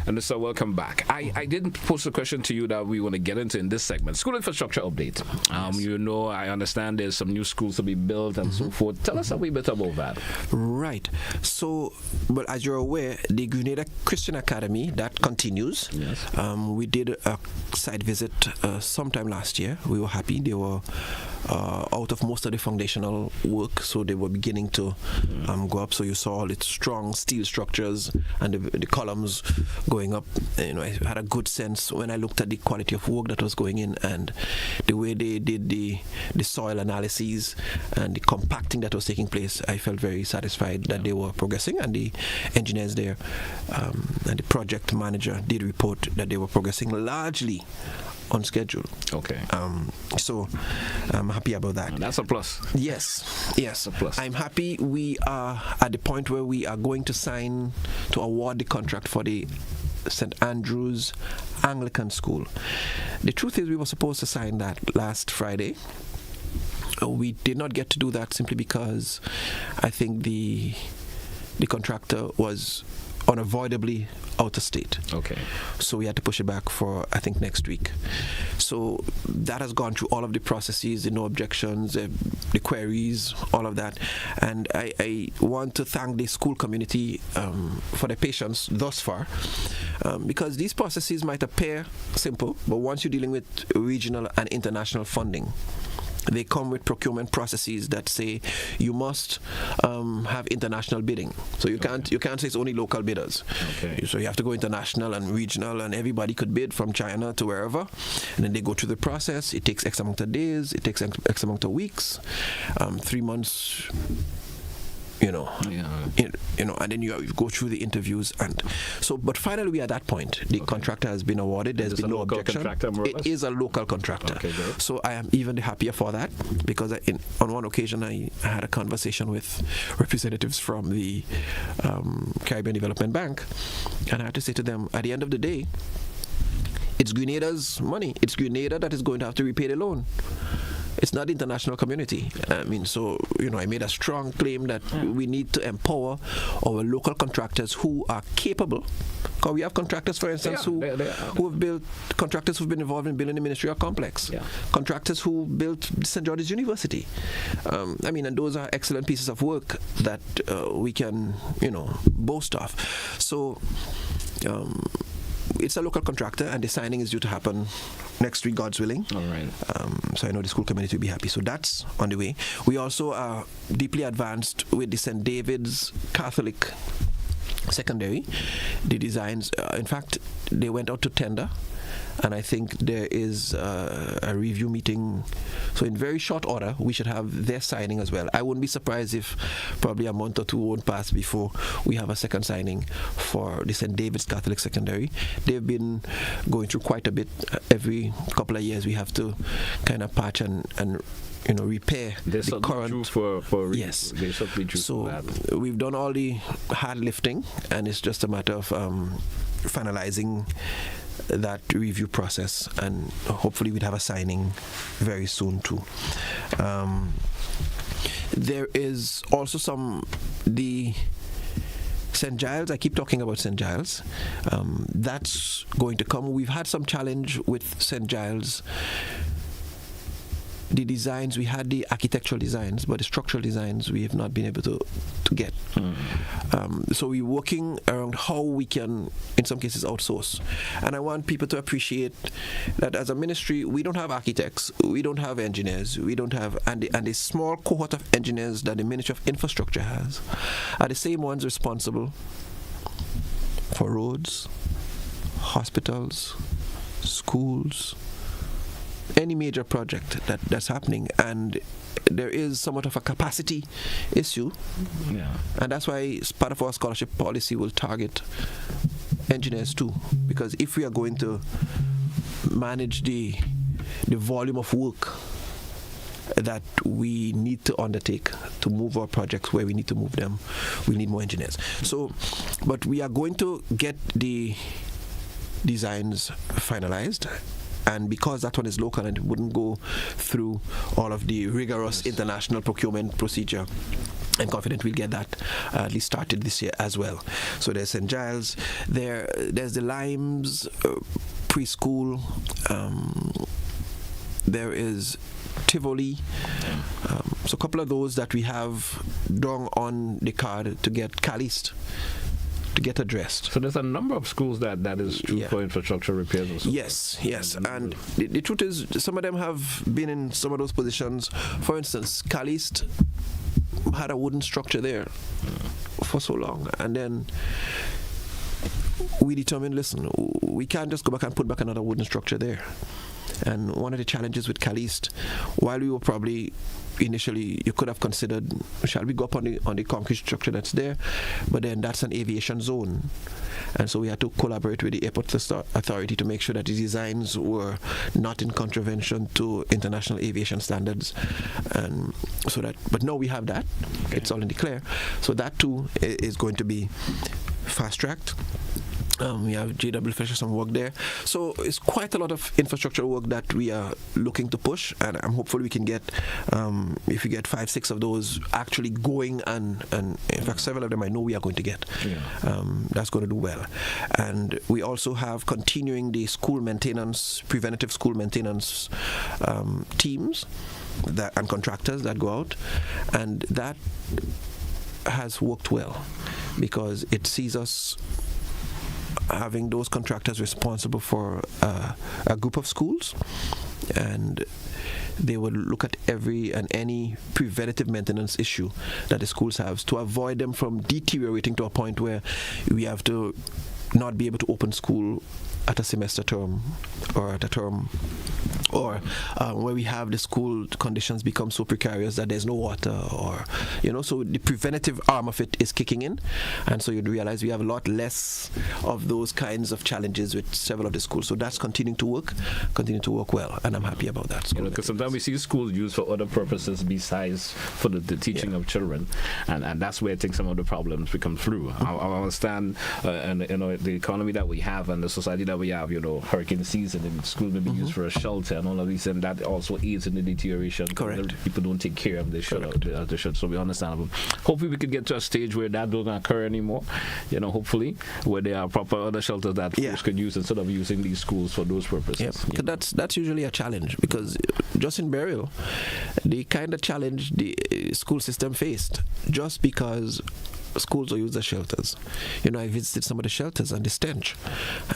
Minister, welcome back. I didn't pose a question to you that we want to get into in this segment. School infrastructure update. Yes. You know, I understand there's some new schools to be built and so forth. Tell us a wee bit about that. Right. So, well, as you're aware, the Grenada Christian Academy, that continues. Yes. We did a site visit sometime last year. We were happy. They were out of most of the foundational work, so they were beginning to go up. So you saw all its strong steel structures and the columns going up. You know, I had a good sense when I looked at the quality of work that was going in and the way they did the soil analyses and the compacting that was taking place. I felt very satisfied that they were progressing, and the engineers there and the project manager did report that they were progressing largely on schedule. Okay. So I'm happy about that. That's a plus. Yes. A plus. I'm happy we are at the point where we are going to sign to award the contract for the St. Andrew's Anglican School. The truth is we were supposed to sign that last Friday. We did not get to do that simply because I think the contractor was unavoidably out of state. Okay. So we had to push it back for, I think, next week. So that has gone through all of the processes, the no objections, the queries, all of that. And I want to thank the school community for their patience thus far, because these processes might appear simple, but once you're dealing with regional and international funding, they come with procurement processes that say you must have international bidding. So you can't say it's only local bidders. Okay. So you have to go international and regional, and everybody could bid from China to wherever. And then they go through the process. It takes X amount of days. It takes X amount of weeks. 3 months. And then you go through the interviews, and so. But finally, we are at that point. The contractor has been awarded. There's been no objection. It is a local contractor. Okay, good. So I am even happier for that, because on one occasion I had a conversation with representatives from the Caribbean Development Bank, and I had to say to them, at the end of the day, it's Grenada's money. It's Grenada that is going to have to repay the loan. It's not the international community. I made a strong claim that we need to empower our local contractors who are capable. Because we have contractors, for instance, who have built, contractors who've been involved in building the ministerial complex, contractors who built St. George's University. And those are excellent pieces of work that we can, boast of. So, it's a local contractor, and the signing is due to happen next week, God's willing. All right. So I know the school community will be happy. So that's on the way. We also are deeply advanced with the St. David's Catholic Secondary. The designs, in fact, they went out to tender, and I think there is a review meeting. So in very short order, we should have their signing as well. I wouldn't be surprised if probably a month or two won't pass before we have a second signing for the St. David's Catholic Secondary. They've been going through quite a bit. Every couple of years we have to kind of patch and repair the current. Yes. So we've done all the hard lifting, and it's just a matter of finalizing that review process, and hopefully we'd have a signing very soon too. There is also the St. Giles. I keep talking about St. Giles. That's going to come. We've had some challenge with St. Giles. The designs, we had the architectural designs, but the structural designs we have not been able to get. So we're working around how we can, in some cases, outsource. And I want people to appreciate that as a ministry, we don't have architects, we don't have engineers, we don't have, and the small cohort of engineers that the Ministry of Infrastructure has are the same ones responsible for roads, hospitals, schools, any major project that's happening. And there is somewhat of a capacity issue, and that's why part of our scholarship policy will target engineers too, because if we are going to manage the volume of work that we need to undertake to move our projects where we need to move them, we need more engineers. So, but we are going to get the designs finalized, and because that one is local and it wouldn't go through all of the rigorous international procurement procedure, I'm confident we'll get that at least started this year as well. So there's St. Giles, there's the Limes preschool, there is Tivoli, so a couple of those that we have done on the card to get Calist to get addressed. So there's a number of schools that is true for infrastructure repairs or something. Yes. And the truth is, some of them have been in some of those positions. For instance, Calist had a wooden structure there for so long, and then we determined, listen, we can't just go back and put back another wooden structure there. And one of the challenges with Calist, while we were probably initially, you could have considered, shall we go up on the concrete structure that's there? But then that's an aviation zone. And so we had to collaborate with the Airport Authority to make sure that the designs were not in contravention to international aviation standards. And so that, but now we have that. Okay. It's all in the clear. So that too is going to be fast-tracked. We have J.W. Fisher, some work there. So it's quite a lot of infrastructure work that we are looking to push, and I'm hopeful we can get, if we get 5-6 of those actually going, and in fact several of them I know we are going to get. That's going to do well. And we also have continuing the school maintenance, preventative school maintenance teams and contractors that go out, and that has worked well because it sees us having those contractors responsible for a group of schools, and they would look at every and any preventative maintenance issue that the schools have to avoid them from deteriorating to a point where we have to not be able to open school at a semester term or at a term, or where we have the school conditions become so precarious that there's no water, or so the preventative arm of it is kicking in, and so you'd realize we have a lot less of those kinds of challenges with several of the schools. So that's continuing to work well, and I'm happy about that. Because sometimes we see schools used for other purposes besides for the teaching of children, and that's where I think some of the problems become through. I understand, and the economy that we have and the society that we have, hurricane season, and schools may be used for a shelter and all of these, and that also aids in the deterioration. Correct. People don't take care of they should. So we understand. Hopefully we could get to a stage where that doesn't occur anymore. Hopefully where there are proper other shelters that folks could use instead of using these schools for those purposes. That's usually a challenge, because just in Burial, the kind of challenge the school system faced, just because schools are used as shelters. I visited some of the shelters, and the stench,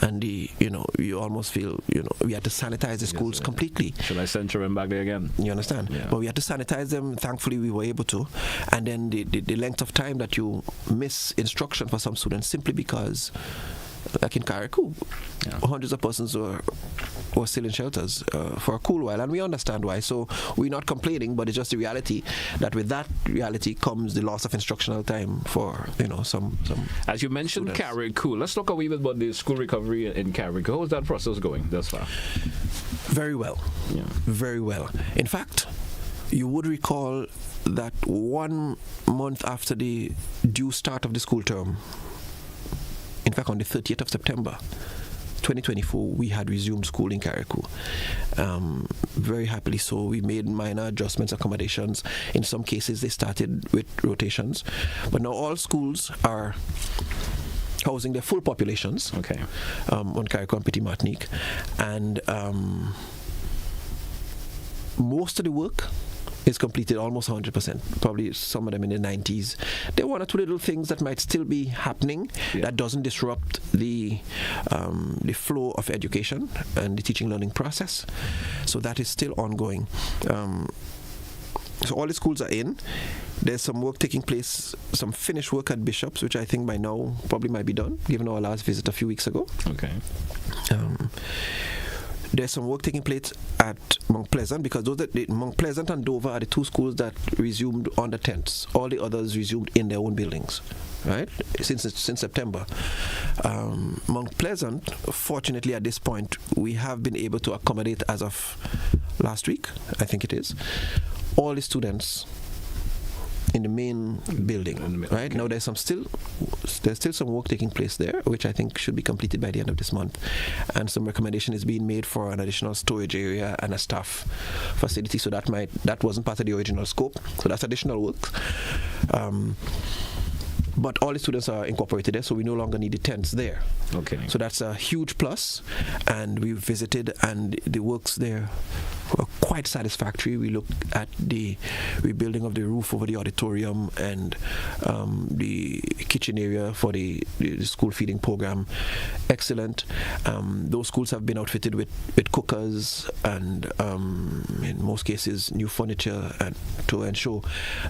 and you almost feel, we had to sanitize the schools completely. Should I send children back there again? You understand? Yeah. But we had to sanitize them. Thankfully, we were able to. And then the length of time that you miss instruction for some students simply because, like in Carriacou, hundreds of persons were still in shelters for a cool while, and we understand why. So we're not complaining, but it's just the reality that with that reality comes the loss of instructional time for some. As you mentioned, Carriacou, let's talk a wee bit about the school recovery in Carriacou. How is that process going thus far? Very well. Very well. In fact, you would recall that 1 month after the due start of the school term, in fact, on the 30th of September, 2024, we had resumed school in Carriacou. Very happily so. We made minor adjustments, accommodations. In some cases, they started with rotations. But now all schools are housing their full populations on Carriacou and Petit Martinique. And most of the work is completed, almost 100%, probably some of them in the 90s. There are one or two little things that might still be happening that doesn't disrupt the flow of education and the teaching learning process. So that is still ongoing. So all the schools are in. There's some work taking place, some finished work at Bishop's, which I think by now probably might be done, given our last visit a few weeks ago. Okay. There's some work taking place at Mount Pleasant, because Mount Pleasant and Dover are the two schools that resumed on the 10th. All the others resumed in their own buildings, right? Since September. Mount Pleasant, fortunately at this point, we have been able to accommodate as of last week, I think it is, all the students in the main building, right? Okay. Now there's still some work taking place there, which I think should be completed by the end of this month, and some recommendation is being made for an additional storage area and a staff facility. So that wasn't part of the original scope, so that's additional work. But all the students are incorporated there, so we no longer need the tents there. Okay. So that's a huge plus, and we visited, and the works there were quite satisfactory. We looked at the rebuilding of the roof over the auditorium and the kitchen area for the school feeding program. Excellent. Those schools have been outfitted with cookers and, in most cases, new furniture, and to ensure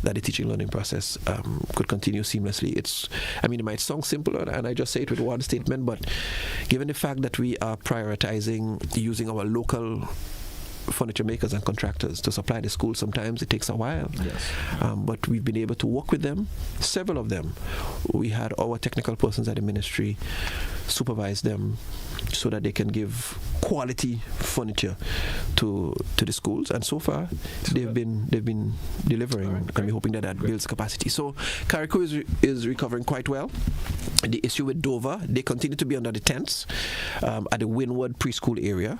that the teaching learning process could continue seamlessly. It might sound simple, and I just say it with one statement, but given the fact that we are prioritizing using our local furniture makers and contractors to supply the school, sometimes it takes a while. Yes. But we've been able to work with them, several of them. We had our technical persons at the ministry supervise them so that they can give quality furniture to the schools, and so far they've been delivering, and we're hoping that builds capacity. So Carriacou is recovering quite well. The issue with Dover, they continue to be under the tents at the Windward preschool area.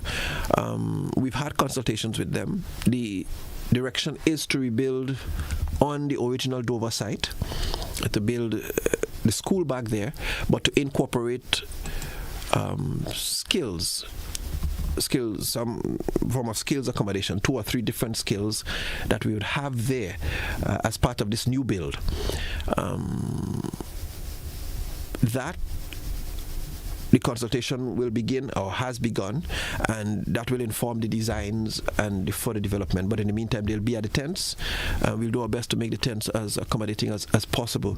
We've had consultations with them. The direction is to rebuild on the original Dover site, to build the school back there, but to incorporate some form of skills accommodation, 2 or 3 different skills that we would have there as part of this new build. That the consultation will begin, or has begun, and that will inform the designs and the further development. But in the meantime, they'll be at the tents. We'll do our best to make the tents as accommodating as possible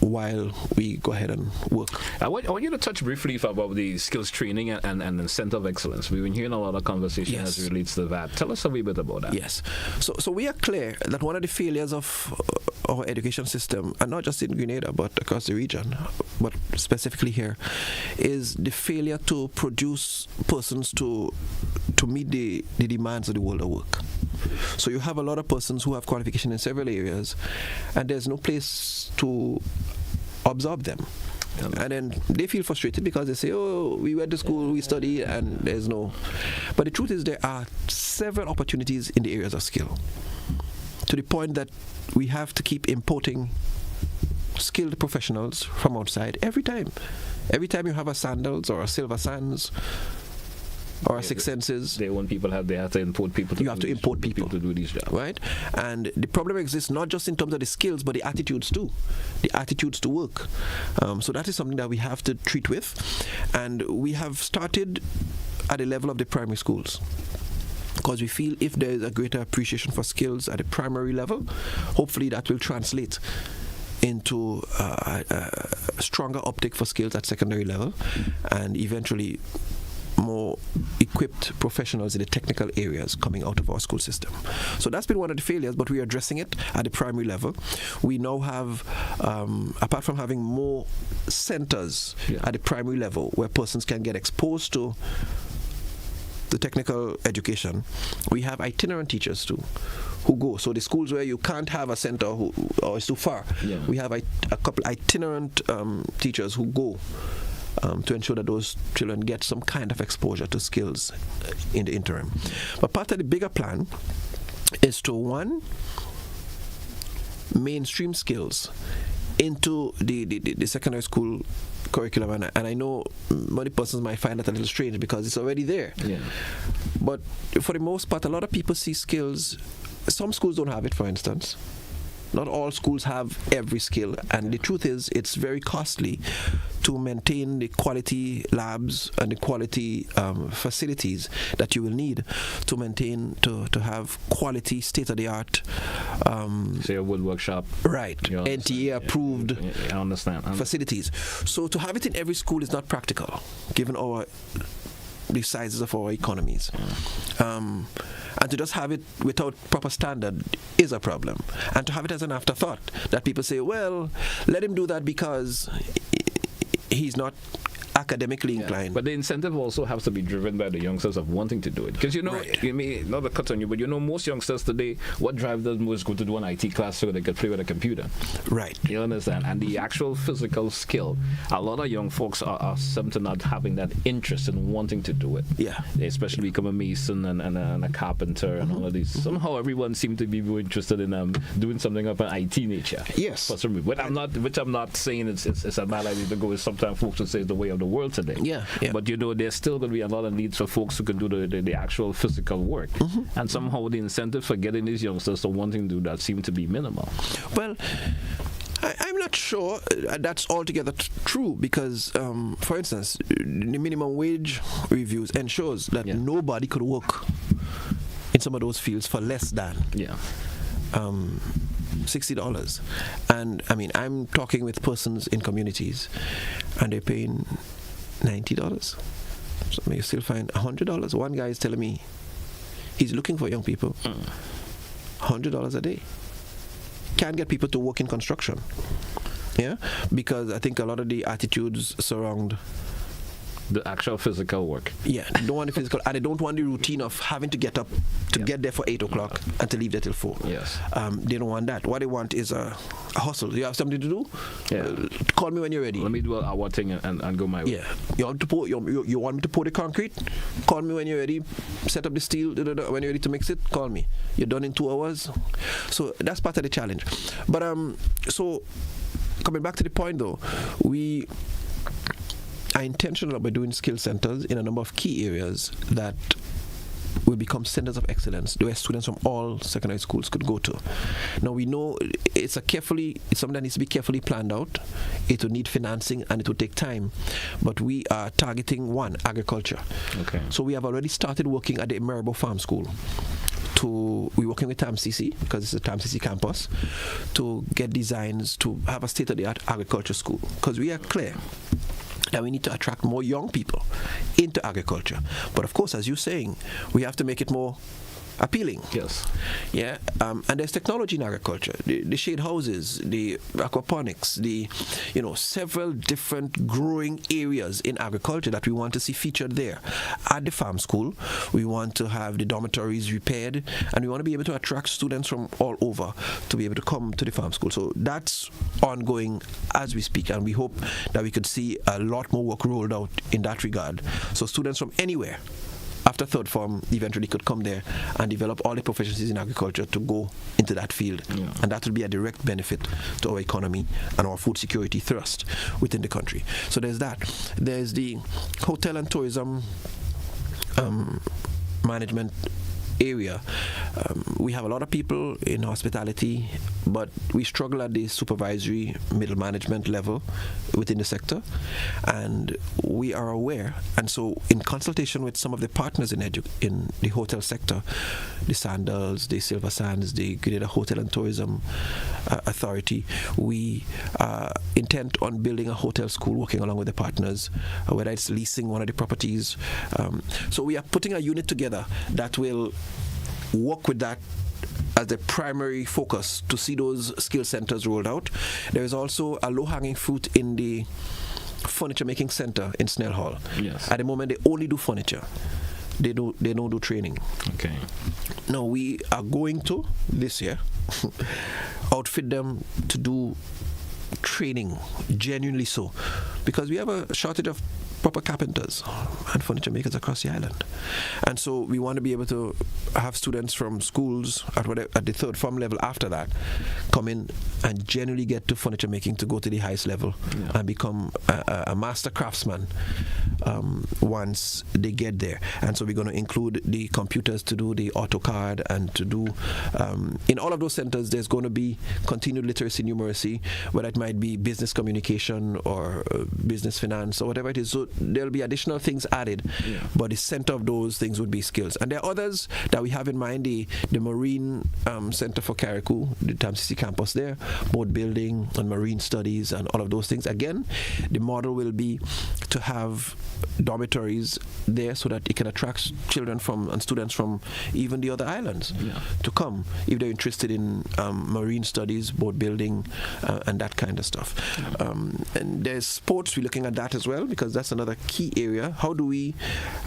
while we go ahead and work. I want you to touch briefly about the skills training and the Center of Excellence. We've been hearing a lot of conversation as it relates to that. Tell us a wee bit about that. Yes. So we are clear that one of the failures of our education system, and not just in Grenada but across the region, but specifically here, is the failure to produce persons to meet the demands of the world of work. So you have a lot of persons who have qualification in several areas, and there's no place to absorb them. And then they feel frustrated because they say, oh, we went to school, we studied, and there's no. But the truth is there are several opportunities in the areas of skill, to the point that we have to keep importing skilled professionals from outside every time. Every time you have a Sandals or a Silver Sands or a Six Senses, they have to import people. You have to import people to do these jobs, right? And the problem exists not just in terms of the skills, but the attitudes too, the attitudes to work. So that is something that we have to treat with, and we have started at the level of the primary schools, because we feel if there is a greater appreciation for skills at the primary level, hopefully that will translate into a stronger uptake for skills at secondary level, and eventually more equipped professionals in the technical areas coming out of our school system. So that's been one of the failures, but we are addressing it at the primary level. We now have, apart from having more centers at the primary level where persons can get exposed to the technical education, we have itinerant teachers too, who go. So the schools where you can't have a center or it's too far, we have a couple itinerant teachers who go to ensure that those children get some kind of exposure to skills in the interim. But part of the bigger plan is to, one, mainstream skills into the secondary school curriculum, and I know many persons might find that a little strange because it's already there. But for the most part, a lot of people see skills. Some schools don't have it, for instance. Not all schools have every skill, and the truth is it's very costly to maintain the quality labs and the quality facilities that you will need to maintain, to have quality, state-of-the-art. Say a wood workshop. Right. NTA approved I understand. Facilities. So to have it in every school is not practical, given the sizes of our economies. And to just have it without proper standard is a problem. And to have it as an afterthought, that people say, well, let him do that because he's not academically inclined. But the incentive also has to be driven by the youngsters of wanting to do it. Because you may not to cut on you, but most youngsters today, what drives them was go to do an IT class so they could play with a computer. Right. You understand? And the actual physical skill, a lot of young folks are something not having that interest in wanting to do it. Yeah. They especially become a mason and a carpenter and all of these. Somehow everyone seems to be more interested in doing something of an IT nature. Yes. For some reason. Which I'm not saying it's a bad idea to go. Sometimes folks would say it's the way of the world today. Yeah. But there's still going to be a lot of needs for folks who can do the actual physical work. And somehow the incentive for getting these youngsters to wanting to do that seem to be minimal. Well, I'm not sure that's altogether true because, for instance, the minimum wage reviews ensures that nobody could work in some of those fields for less than $60. And I mean, I'm talking with persons in communities and they're paying $90. So you still find $100. One guy is telling me he's looking for young people. $100 a day. Can't get people to work in construction. Yeah? Because I think a lot of the attitudes surround the actual physical work. Yeah, they don't want the physical, and they don't want the routine of having to get up to get there for 8 o'clock and to leave there till 4. Yes. They don't want that. What they want is a hustle. You have something to do? Yeah. Call me when you're ready. Let me do our thing and go my way. Yeah. You want to pour? You want me to pour the concrete? Call me when you're ready. Set up the steel. When you're ready to mix it, call me. You're done in 2 hours. So that's part of the challenge. But so coming back to the point though, we are intentional about doing skill centers in a number of key areas that will become centers of excellence where students from all secondary schools could go to. Now we know it's something that needs to be carefully planned out. It will need financing and it will take time. But we are targeting agriculture. Okay. So we have already started working at the Maribor Farm School. We're working with TAMCC because it's a TAMCC campus to get designs to have a state-of-the-art agriculture school. Because we are clear that we need to attract more young people into agriculture. But of course, as you're saying, we have to make it more appealing. Yes. Yeah. And there's technology in agriculture. The shade houses, the aquaponics, several different growing areas in agriculture that we want to see featured there. At the farm school, we want to have the dormitories repaired, and we want to be able to attract students from all over to be able to come to the farm school. So that's ongoing as we speak, and we hope that we could see a lot more work rolled out in that regard. So students from anywhere after third form eventually could come there and develop all the proficiencies in agriculture to go into that field. Yeah. And that will be a direct benefit to our economy and our food security thrust within the country. So there's that. There's the hotel and tourism management area. We have a lot of people in hospitality, but we struggle at the supervisory middle management level within the sector, and we are aware, and so in consultation with some of the partners in the hotel sector, the Sandals, the Silver Sands, the Grenada Hotel and Tourism Authority, we intend on building a hotel school working along with the partners, whether it's leasing one of the properties. So we are putting a unit together that will work with that as the primary focus to see those skill centers rolled out. There is also a low-hanging fruit in the furniture making center in Snell Hall. Yes. At the moment, they only do furniture. They don't do training. Okay. Now we are going to this year outfit them to do training, genuinely so, because we have a shortage of proper carpenters and furniture makers across the island. And so we want to be able to have students from schools at the third form level after that come in and generally get to furniture making to go to the highest level and become a master craftsman once they get there. And so we're going to include the computers to do the AutoCAD and to do in all of those centers there's going to be continued literacy numeracy, whether it might be business communication or business finance or whatever it is. So there'll be additional things added, but the center of those things would be skills. And there are others that we have in mind, the Marine Center for Carriacou, the TAMCC campus there, boat building and marine studies and all of those things. Again, the model will be to have dormitories there so that it can attract children from and students from even the other islands to come if they're interested in marine studies, boat building, and that kind of stuff. And there's sports, we're looking at that as well, because that's another key area. How do we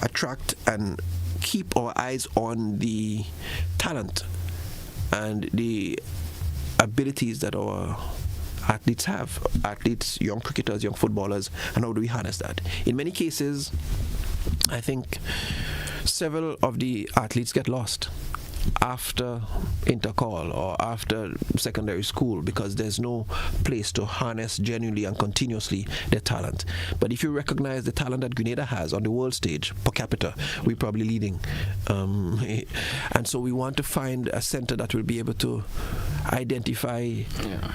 attract and keep our eyes on the talent and the abilities that our athletes have, young cricketers, young footballers, and how do we harness that? In many cases, I think several of the athletes get lost after intercall or after secondary school because there's no place to harness genuinely and continuously their talent. But if you recognize the talent that Grenada has on the world stage per capita, we're probably leading. And so we want to find a center that will be able to identify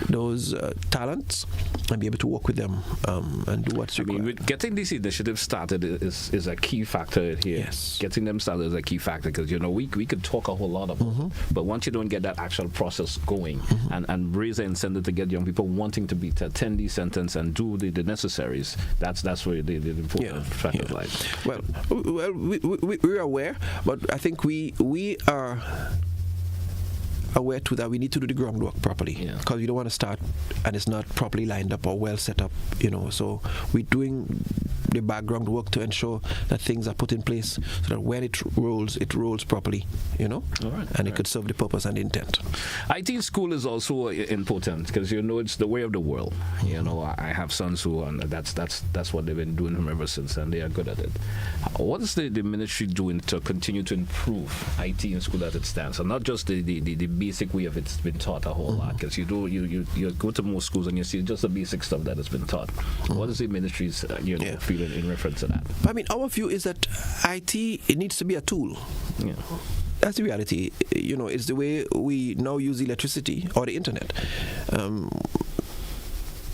those talents and be able to work with them and do what's required. With getting these initiatives started is a key factor here. Yes. Getting them started is a key factor because, we could talk a whole lot about it, but once you don't get that actual process going and raise the incentive to get young people wanting to attend these centers and do the necessaries, that's where the important factor lies. Well, we're aware, but I think we are aware too that we need to do the groundwork properly because we don't want to start and it's not properly lined up or well set up, so we're doing the background work to ensure that things are put in place so that when it rolls properly, and it could serve the purpose and the intent. IT in school is also important because it's the way of the world. I have sons who and that's what they've been doing from ever since, and they are good at it. What is the ministry doing to continue to improve IT in school as it stands, and not just the basic way of it's been taught a whole lot? Because you go to most schools and you see just the basic stuff that has been taught. What is the ministry's feeling in reference to that? I mean, our view is that it needs to be a tool. That's the reality. It's the way we now use electricity or the internet.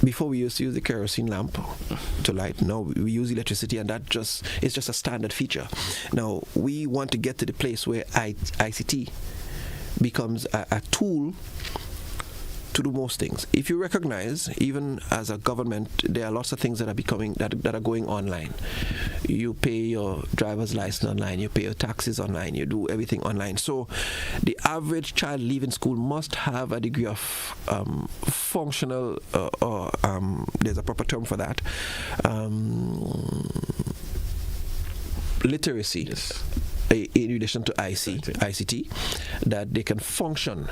Before we used to use the kerosene lamp to light. Now we use electricity, and it's just a standard feature. Now we want to get to the place where ICT becomes a tool to do most things. If you recognize, even as a government, there are lots of things that are going online. You pay your driver's license online, you pay your taxes online, you do everything online. So the average child leaving school must have a degree of functional, there's a proper term for that, literacy. In relation to ICT, that they can function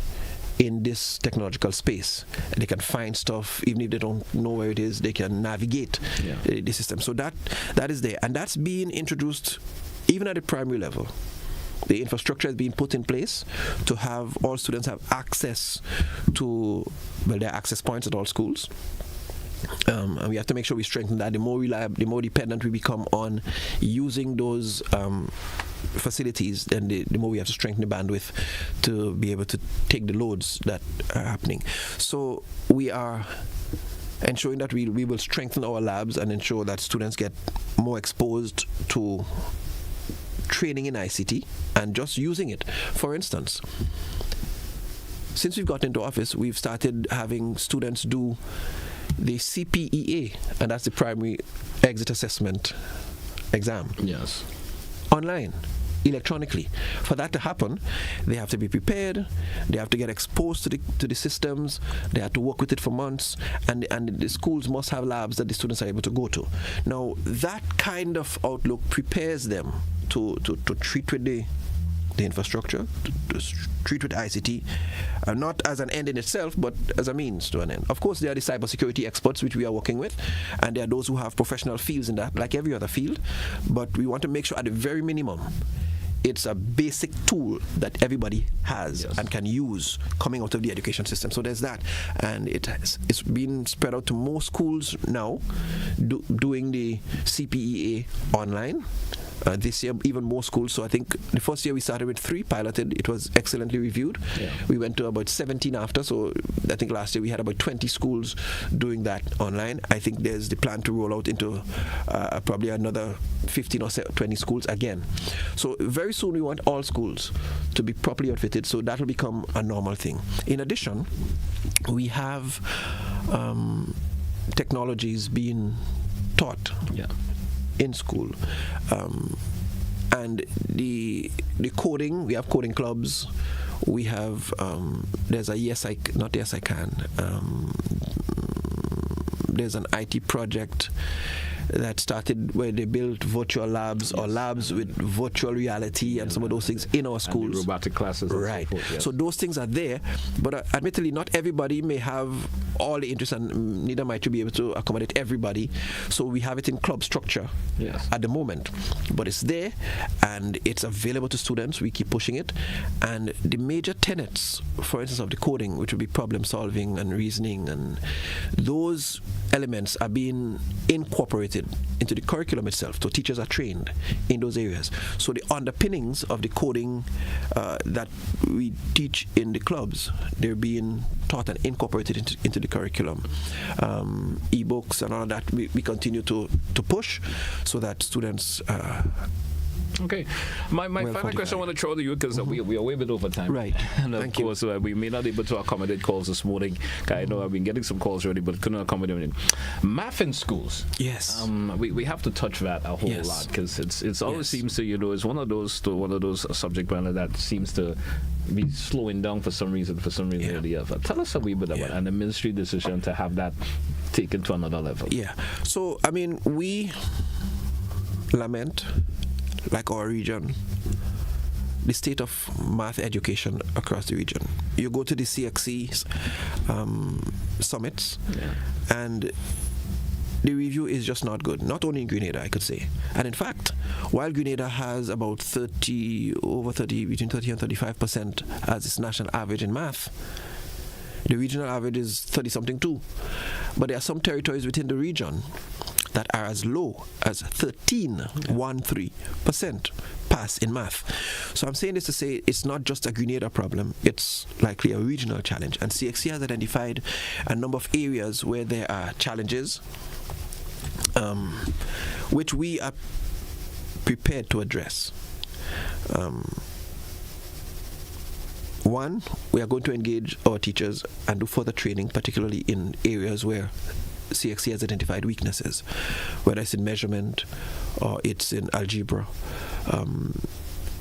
in this technological space. They can find stuff, even if they don't know where it is, they can navigate the system. So that is there. And that's being introduced even at the primary level. The infrastructure is being put in place to have all students have access to, there are access points at all schools. And we have to make sure we strengthen that. The more reliable, the more dependent we become on using those facilities, then the more we have to strengthen the bandwidth to be able to take the loads that are happening. So we are ensuring that we will strengthen our labs and ensure that students get more exposed to training in ICT and just using it. For instance, since we've gotten into office, we've started having students do the CPEA, and that's the primary exit assessment exam. Yes. Online, electronically. For that to happen, they have to be prepared, they have to get exposed to the systems, they have to work with it for months, and the schools must have labs that the students are able to go to. Now, that kind of outlook prepares them to treat with the the infrastructure, to treat with ICT, not as an end in itself, but as a means to an end. Of course, there are the cybersecurity experts, which we are working with, and there are those who have professional fields in that, like every other field, but we want to make sure at the very minimum, it's a basic tool that everybody has and can use coming out of the education system. So there's that, and it's been spread out to most schools now, doing the CPEA online. This year, even more schools. So I think the first year we started with 3 piloted. It was excellently reviewed. Yeah. We went to about 17 after. So I think last year we had about 20 schools doing that online. I think there's the plan to roll out into probably another 15 or 20 schools again. So very soon we want all schools to be properly outfitted. So that will become a normal thing. In addition, we have technologies being taught. Yeah. In school, and the coding, we have coding clubs, we have there's a Yes I Can, there's an IT project that started where they built virtual labs or labs with virtual reality and some of those things in our schools. And the robotic classes. Right. So forth, yes. So those things are there, but admittedly, not everybody may have all the interest, and neither might you be able to accommodate everybody. So we have it in club structure at the moment, but it's there and it's available to students. We keep pushing it, and the major tenets, for instance, of the coding, which would be problem solving and reasoning, and those elements are being incorporated into the curriculum itself. So teachers are trained in those areas. So the underpinnings of the coding that we teach in the clubs, they're being taught and incorporated into the curriculum. E-books and all of that, we continue to push so that students Okay. My final question I want to throw to you, because we are way bit over time. Right. And of course, we may not be able to accommodate calls this morning. I know I've been getting some calls already, but couldn't accommodate them. Math in schools. Yes. We have to touch that a whole lot, because it's always seems to, it's one of those subject matter that seems to be slowing down for some reason or the other. Tell us a wee bit about and the ministry decision to have that taken to another level. Yeah. So, I mean, we lament, like our region, the state of math education across the region. You go to the CXC summits, and the review is just not good. Not only in Grenada, I could say. And in fact, while Grenada has about between 30 and 35% as its national average in math, the regional average is 30-something too. But there are some territories within the region that are as low as 13% pass in math. So I'm saying this to say it's not just a Grenada problem, it's likely a regional challenge. And CXC has identified a number of areas where there are challenges, which we are prepared to address. One, we are going to engage our teachers and do further training, particularly in areas where CXC has identified weaknesses, whether it's in measurement or it's in algebra.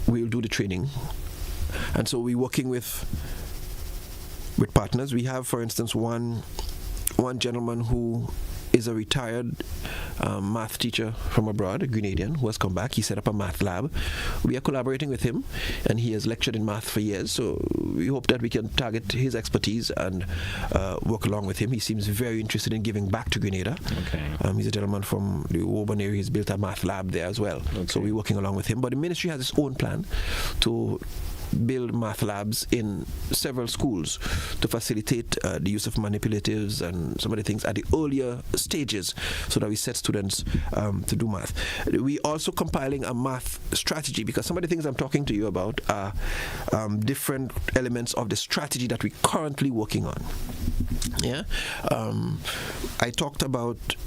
We'll do the training. And so we're working with partners. We have, for instance, one gentleman who is a retired math teacher from abroad, a Grenadian, who has come back. He set up a math lab. We are collaborating with him, and he has lectured in math for years, so we hope that we can target his expertise and work along with him. He seems very interested in giving back to Grenada. Okay. He's a gentleman from the urban area. He's built a math lab there as well. Okay. So we're working along with him. But the ministry has its own plan to build math labs in several schools to facilitate the use of manipulatives and some of the things at the earlier stages, so that we set students to do math. We also compiling a math strategy, because some of the things I'm talking to you about are different elements of the strategy that we're currently working on. Yeah, I talked about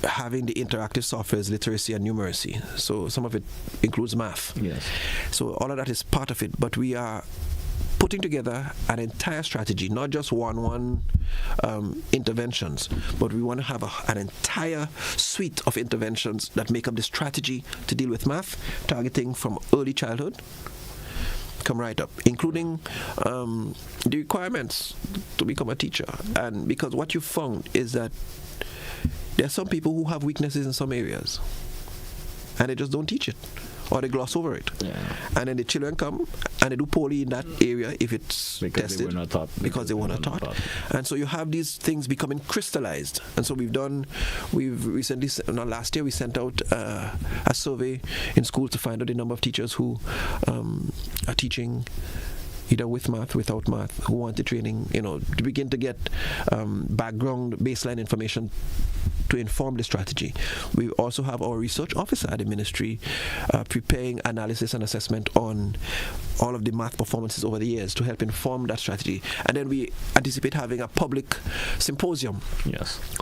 having the interactive softwares, literacy and numeracy. So some of it includes math. Yes. So all of that is part of it, but we are putting together an entire strategy, not just one interventions, but we want to have an entire suite of interventions that make up the strategy to deal with math, targeting from early childhood, come right up, including the requirements to become a teacher. And because what you found is that there are some people who have weaknesses in some areas, and they just don't teach it. or they gloss over it. And then the children come and they do poorly in that area if it's because tested. they were not taught. Because they were not taught. And so you have these things becoming crystallized. And so we've recently, last year we sent out a survey in schools to find out the number of teachers who are teaching either with math, without math, who want the training, to begin to get background, baseline information to inform the strategy. We also have our research officer at the ministry preparing analysis and assessment on all of the math performances over the years to help inform that strategy. And then we anticipate having a public symposium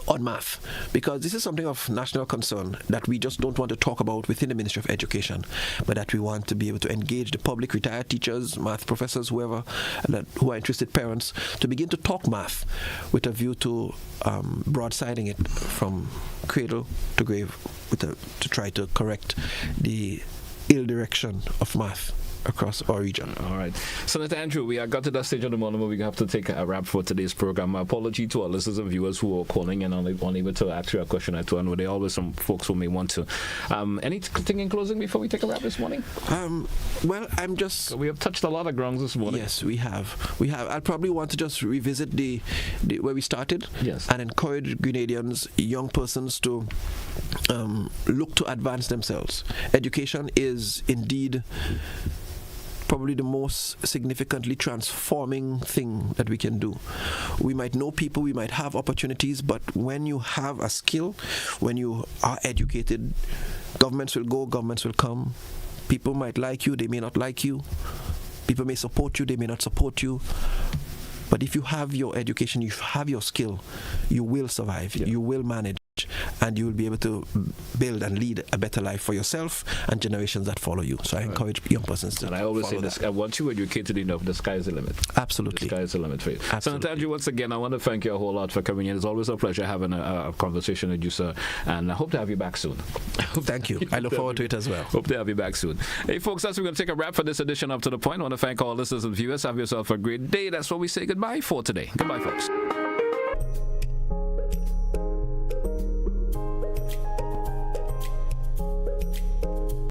on math, because this is something of national concern that we just don't want to talk about within the Ministry of Education, but that we want to be able to engage the public, retired teachers, math professors, whoever, who are interested parents, to begin to talk math with a view to broadsiding it from cradle to grave to try to correct the ill direction of math across our region. All right. Senator Andrew, we have got to that stage of the morning where we have to take a wrap for today's program. My apology to our listeners and viewers who are calling and unable to ask you a question or two. I know there are always some folks who may want to. Anything in closing before we take a wrap this morning? Well, we have touched a lot of grounds this morning. Yes, we have. I'd probably want to just revisit the where we started and encourage Grenadians, young persons to look to advance themselves. Education is indeed probably the most significantly transforming thing that we can do. We might know people, we might have opportunities, but when you have a skill, when you are educated, governments will go, governments will come. People might like you, they may not like you. People may support you, they may not support you. But if you have your education, you have your skill, you will survive, you will manage, and you will be able to build and lead a better life for yourself and generations that follow you. So I encourage young persons to. And I always say this: once you are educated enough, the sky is the limit. Absolutely, the sky is the limit for you. Absolutely. Senator Andrew, once again, I want to thank you a whole lot for coming in. It's always a pleasure having a conversation with you, sir, and I hope to have you back soon. Thank you. I look forward to it as well. Hope to have you back soon. Hey, folks, that's we're going to take a wrap for this edition of To The Point. I want to thank all listeners and viewers. Have yourself a great day. That's what we say goodbye for today. Goodbye, folks.